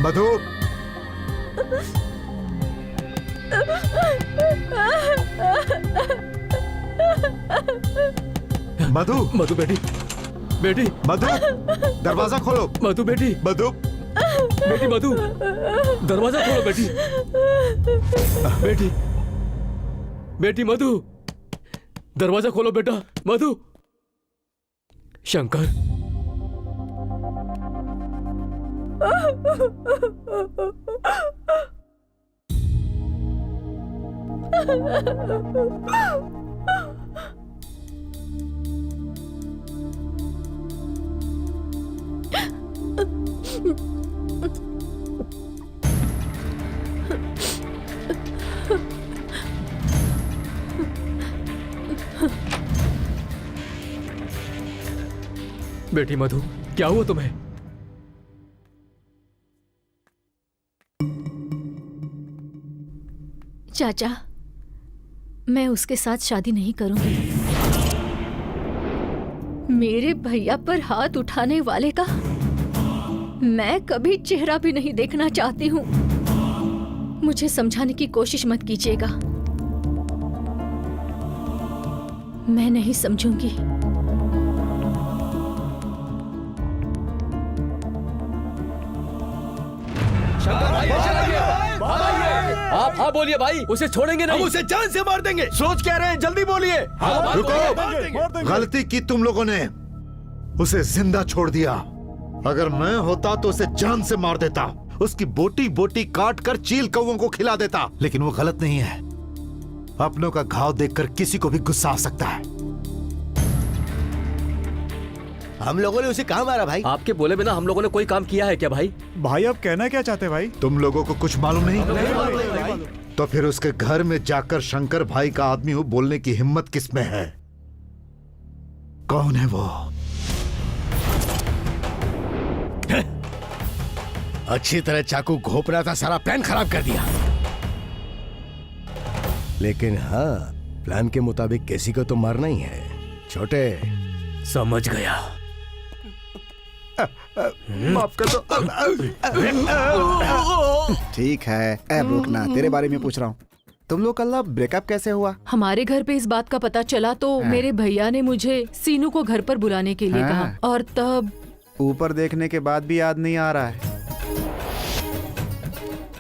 मधु, मधु, मधु बेटी, बेटी, मधु, दरवाजा खोलो। मधु बेटी, मधु, बेटी, मधु, दरवाजा खोलो बेटी, बेटी, बेटी, मधु, दरवाजा खोलो बेटा, मधु। शंकर, बेटी मधु, क्या हुआ तुम्हें? चाचा, मैं उसके साथ शादी नहीं करूंगी। मेरे भैया पर हाथ उठाने वाले का मैं कभी चेहरा भी नहीं देखना चाहती हूँ। मुझे समझाने की कोशिश मत कीजिएगा, मैं नहीं समझूंगी। आप हाँ बोलिए भाई, उसे छोड़ेंगे नहीं। हम उसे जान से मार देंगे। सोच क्या रहे हैं, जल्दी बोलिए। रुको, गलती की तुम लोगों ने, उसे जिंदा छोड़ दिया। अगर मैं होता तो उसे जान से मार देता, उसकी बोटी बोटी काट कर चील कौवों को खिला देता। लेकिन वो गलत नहीं है। अपनों का घाव देखकर किसी को भी गुस्सा आ सकता है। हम लोगों ने उसे कहाँ मारा भाई? आपके बोले बिना हम लोगों ने कोई काम किया है क्या भाई? भाई आप कहना क्या चाहते हैं भाई? तुम लोगों को कुछ मालूम नहीं? तो फिर उसके घर में जाकर शंकर भाई का आदमी हूँ बोलने की हिम्मत किसमें है? कौन है वो? अच्छी तरह चाकू घोप रहा था, सारा प्लान खराब कर दिया। लेकिन हाँ, प्लान के मुताबिक किसी को तो मारना ही है। छोटे, समझ गया। माफ कर दो। ठीक है, अब रुकना, तेरे बारे में पूछ रहा हूँ। तुम लोग कल ब्रेकअप कैसे हुआ? हमारे घर पे इस बात का पता चला तो मेरे भैया ने मुझे सीनू को घर पर बुलाने के लिए कहा, और तब ऊपर देखने के बाद भी याद नहीं आ रहा है।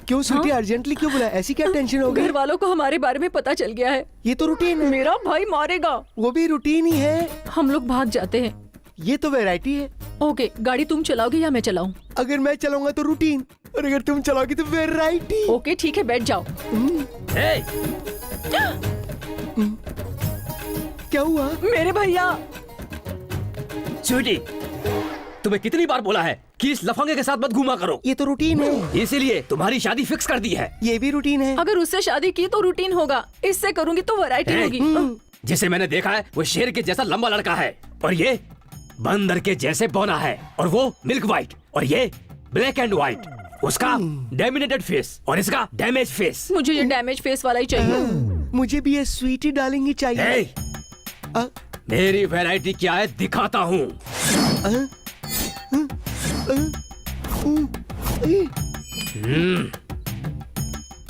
क्यों स्वीटी, अर्जेंटली क्यों बुलाया? ऐसी क्या टेंशन हो गई? घर वालों को हमारे बारे में पता चल गया है। ये तो रूटीन है। मेरा भाई मारेगा। वो भी रूटीन ही है। हम लोग भाग जाते हैं। ये तो वैरायटी है। ओके, गाड़ी तुम चलाओगे या मैं चलाऊं? अगर मैं चलाऊंगा तो रूटीन, और अगर तुम चलाओगी तो वैरायटी। ओके ठीक है, बैठ जाओ। क्या हुआ? मेरे भैया। स्वीटी, तुम्हें कितनी बार बोला है कि इस लफंगे के साथ मत घूमा करो? ये तो रूटीन है। इसीलिए तुम्हारी शादी फिक्स कर दी है। ये भी रूटीन है। अगर उससे शादी की तो रूटीन होगा, इससे करूंगी तो वैरायटी होगी। जिसे मैंने देखा है वो शेर के जैसा लंबा लड़का है, और ये बंदर के जैसे बौना है, और वो मिल्क व्हाइट, और ये ब्लैक एंड व्हाइट। उसका डैमिनेटेड फेस और इसका डैमेज फेस। मुझे ये डैमेज फेस वाला ही चाहिए। मुझे भी ये स्वीटी डालेंगी चाहिए। मेरी वैरायटी क्या है दिखाता हूँ।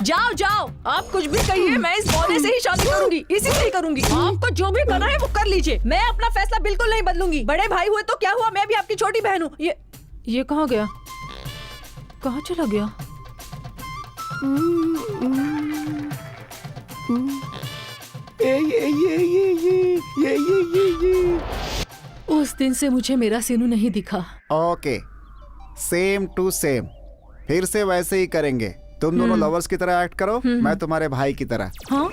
जाओ जाओ, आप कुछ भी कहिए, मैं इस बौने से ही शादी करूंगी, इसी से ही करूंगी। आपको जो भी करना है वो कर लीजिए, मैं अपना फैसला बिल्कुल नहीं बदलूंगी। बड़े भाई हुए तो क्या हुआ, मैं भी आपकी छोटी बहन हूँ। ये कहाँ गया, कहाँ चला गया? उस दिन से मुझे मेरा सीनू नहीं दिखा। ओके, सेम टू सेम, फिर से वैसे ही करेंगे। तुम दोनों लवर्स की तरह एक्ट करो, मैं तुम्हारे भाई की तरह। हाँ?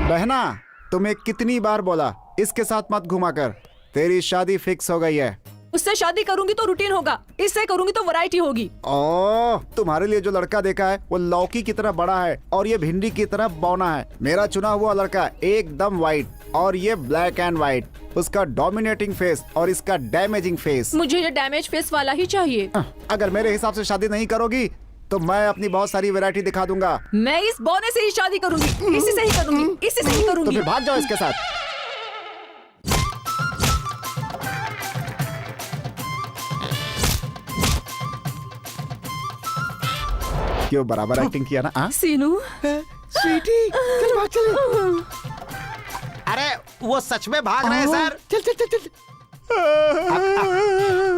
बहना, तुम्हें कितनी बार बोला इसके साथ मत घुमा कर। तेरी शादी फिक्स हो गई है। उससे शादी करूंगी तो रूटीन होगा, इससे करूंगी तो वैरायटी होगी। ओह, तुम्हारे लिए जो लड़का देखा है वो लौकी की तरह बड़ा है और ये भिंडी की तरह बौना है। मेरा चुना हुआ लड़का एकदम व्हाइट और ये ब्लैक एंड व्हाइट। उसका डोमिनेटिंग फेस और इसका डैमेजिंग फेस। मुझे ये डैमेज फेस वाला ही चाहिए। अगर मेरे हिसाब से शादी नहीं करोगी तो मैं अपनी बहुत सारी वैरायटी दिखा दूंगा। मैं इस बौने से ही शादी करूंगी, इसी से ही करूंगी, इसी से ही तो करूंगी। फिर भाग जाओ इसके साथ। क्यों बराबर एक्टिंग किया ना? सीनू, स्वीटी, चल भाग चले। अरे वो सच में भाग रहे हैं सर। चल चल चल चल।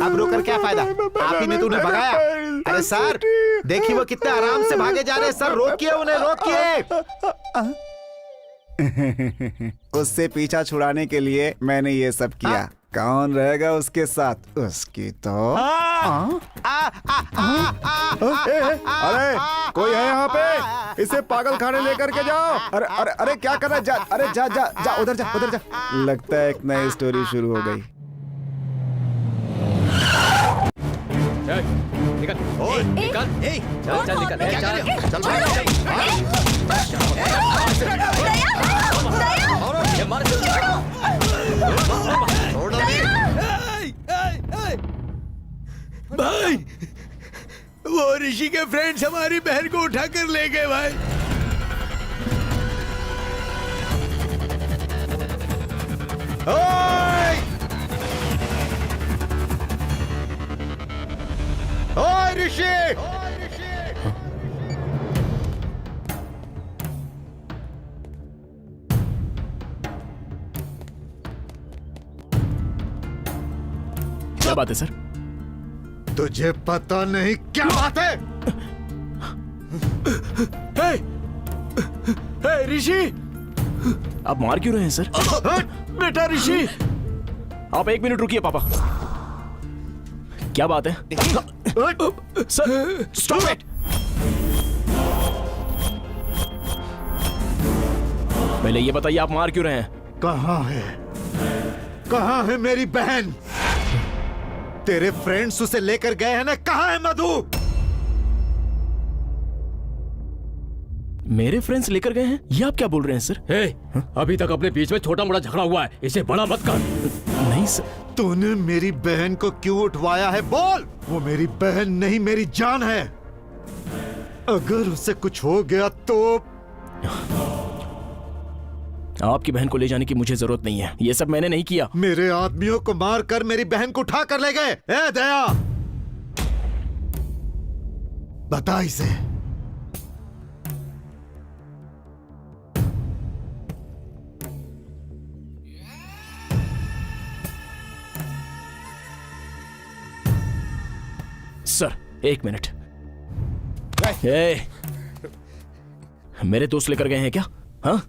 अब रोकर क्या फायदा, आप ही ने तो उन्हें भगाया। अरे सर देखिए वो कितने आराम से भागे जा रहे हैं। सर रोकिए उन्हें, रोकिए। उससे पीछा छुड़ाने के लिए मैंने ये सब किया। कौन रहेगा उसके साथ? उसकी तो अरे कोई है यहाँ पे? इसे पागल खाने लेकर के जाओ। अरे अरे अरे क्या कर रहा है? जा, अरे जा जा जा, उधर जा उधर जा। लगता है एक नई स्टोरी शुरू हो गई। निकल, निकल, चल चल निकल, चल चल। ऋषि के फ्रेंड्स हमारी बहन को उठाकर ले गए भाई। ओए! ओए ऋषि! क्या बात है सर? तुझे पता नहीं क्या बात है? ऋषि, आप मार क्यों रहे हैं सर? बेटा ऋषि, आप 1 मिनट रुकिए पापा। क्या बात है? Sir stop it. पहले ये बताइए आप मार क्यों रहे हैं? कहाँ है मेरी बहन? तेरे फ्रेंड्स उसे लेकर गए हैं ना? कहाँ है मधु? मेरे फ्रेंड्स लेकर गए हैं? ये आप क्या बोल रहे हैं सर? हे, अभी तक अपने बीच में छोटा मोटा झगड़ा हुआ है, इसे बड़ा मत कर। नहीं सर। तूने मेरी बहन को क्यों उठवाया है? बोल। वो मेरी बहन नहीं, मेरी जान है। अगर उसे कुछ हो गया तो आपकी बहन को ले जाने की मुझे जरूरत नहीं है। ये सब मैंने नहीं किया। मेरे आदमियों को मारकर मेरी बहन को उठा कर ले गए। ए दया, बता इसे। Sir 1 minute. मेरे दोस्त लेकर गए हैं क्या? हाँ?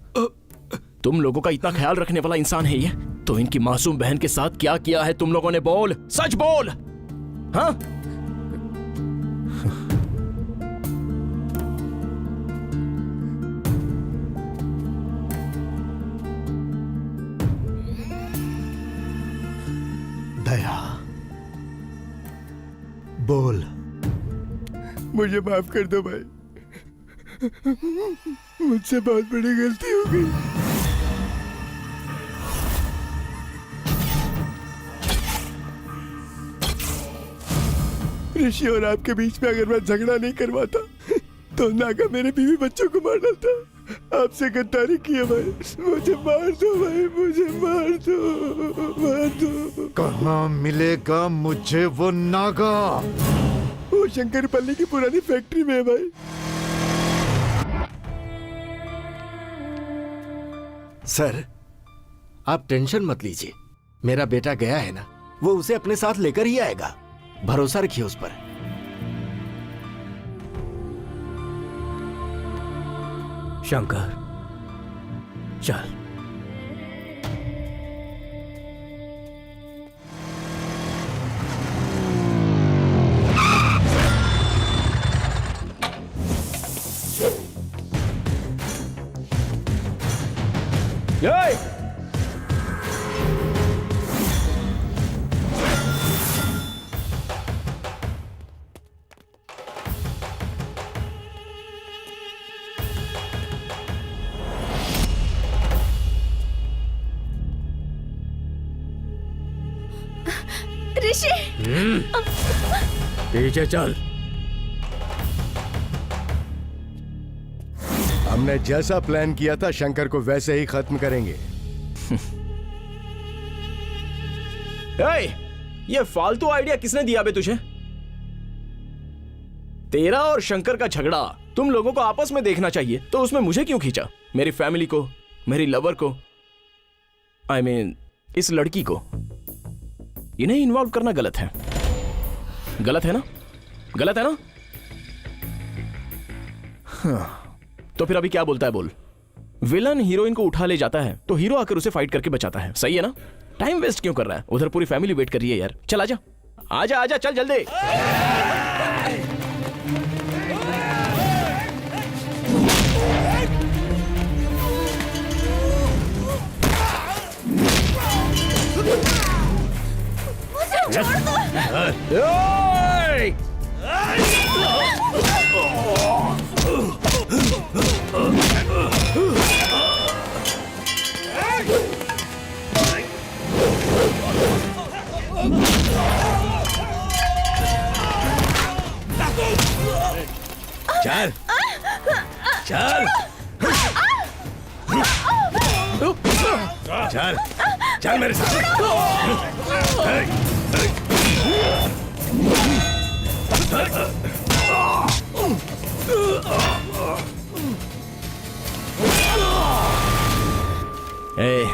तुम लोगों का इतना ख्याल रखने वाला इंसान है ये? तो इनकी मासूम बहन के साथ क्या किया है तुम लोगों ने? बोल, सच बोल। हाँ? दया, बोल। मुझे माफ कर दो भाई, मुझसे बहुत बड़ी गलती हो गई। ऋषि और आपके बीच में अगर मैं झगड़ा नहीं करवाता तो नागा मेरे बीवी बच्चों को मार डालता। आपसे गद्दारी की है भाई, मुझे मार दो भाई, मुझे मार दो, मार दो। कहाँ मिलेगा मुझे वो नागा? वो शंकरपल्ली की पुरानी फैक्ट्री में है भाई। सर आप टेंशन मत लीजिए, मेरा बेटा गया है ना, वो उसे अपने साथ लेकर ही आएगा। भरोसा रखिए उस पर। शंकर, चल। ऋषि, पीछे चल। हमने जैसा प्लान किया था शंकर को वैसे ही खत्म करेंगे। ये फालतू आइडिया किसने दिया बे तुझे? तेरा और शंकर का झगड़ा तुम लोगों को आपस में देखना चाहिए, तो उसमें मुझे क्यों खींचा? मेरी फैमिली को, मेरी लवर को, I mean, इस लड़की को, इन्हें इन्वॉल्व करना गलत है। गलत है ना? गलत है ना? हाँ। तो फिर अभी क्या बोलता है बोल? विलन हीरोइन को उठा ले जाता है तो हीरो आकर उसे फाइट करके बचाता है, सही है ना? टाइम वेस्ट क्यों कर रहा है? उधर पूरी फैमिली वेट कर रही है यार। चल आजा, आजा आजा, चल जल्दी। चल चल मेरे साथ। ए,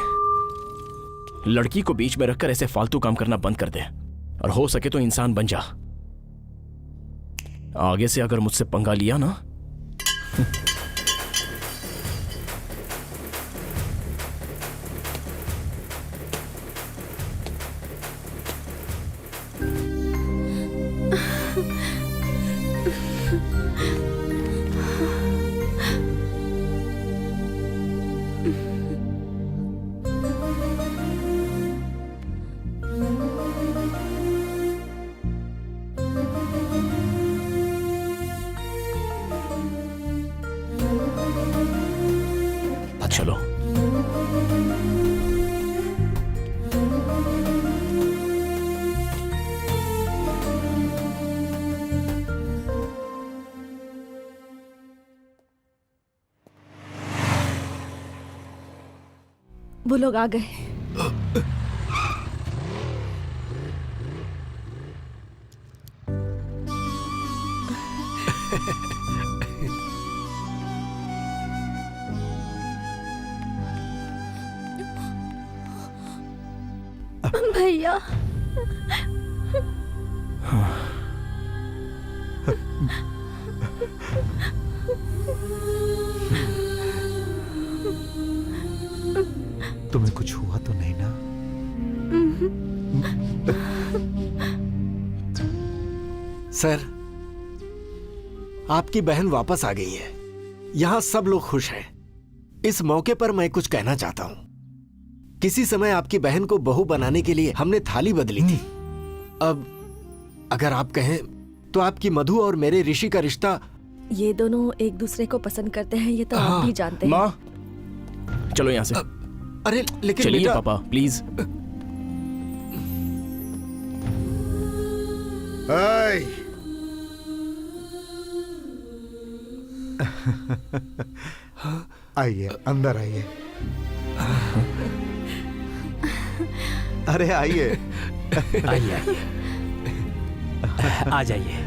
लड़की को बीच में रखकर ऐसे फालतू काम करना बंद कर दे और हो सके तो इंसान बन जा। आगे से अगर मुझसे पंगा लिया ना चलो। वो लोग आ गए। भैया तुम्हें कुछ हुआ तो नहीं ना? सर, आपकी बहन वापस आ गई है। यहाँ सब लोग खुश हैं। इस मौके पर मैं कुछ कहना चाहता हूँ। किसी समय आपकी बहन को बहू बनाने के लिए हमने थाली बदली थी। अब अगर आप कहें तो आपकी मधु और मेरे ऋषि का रिश्ता। ये दोनों एक दूसरे को पसंद करते हैं, ये तो आप भी जानते हैं। माँ चलो यहाँ से। अरे लेकिन चलिए बेटा, पापा प्लीज। आइए, अंदर आइए। अरे आइए। आइए आइए, आ जाइए।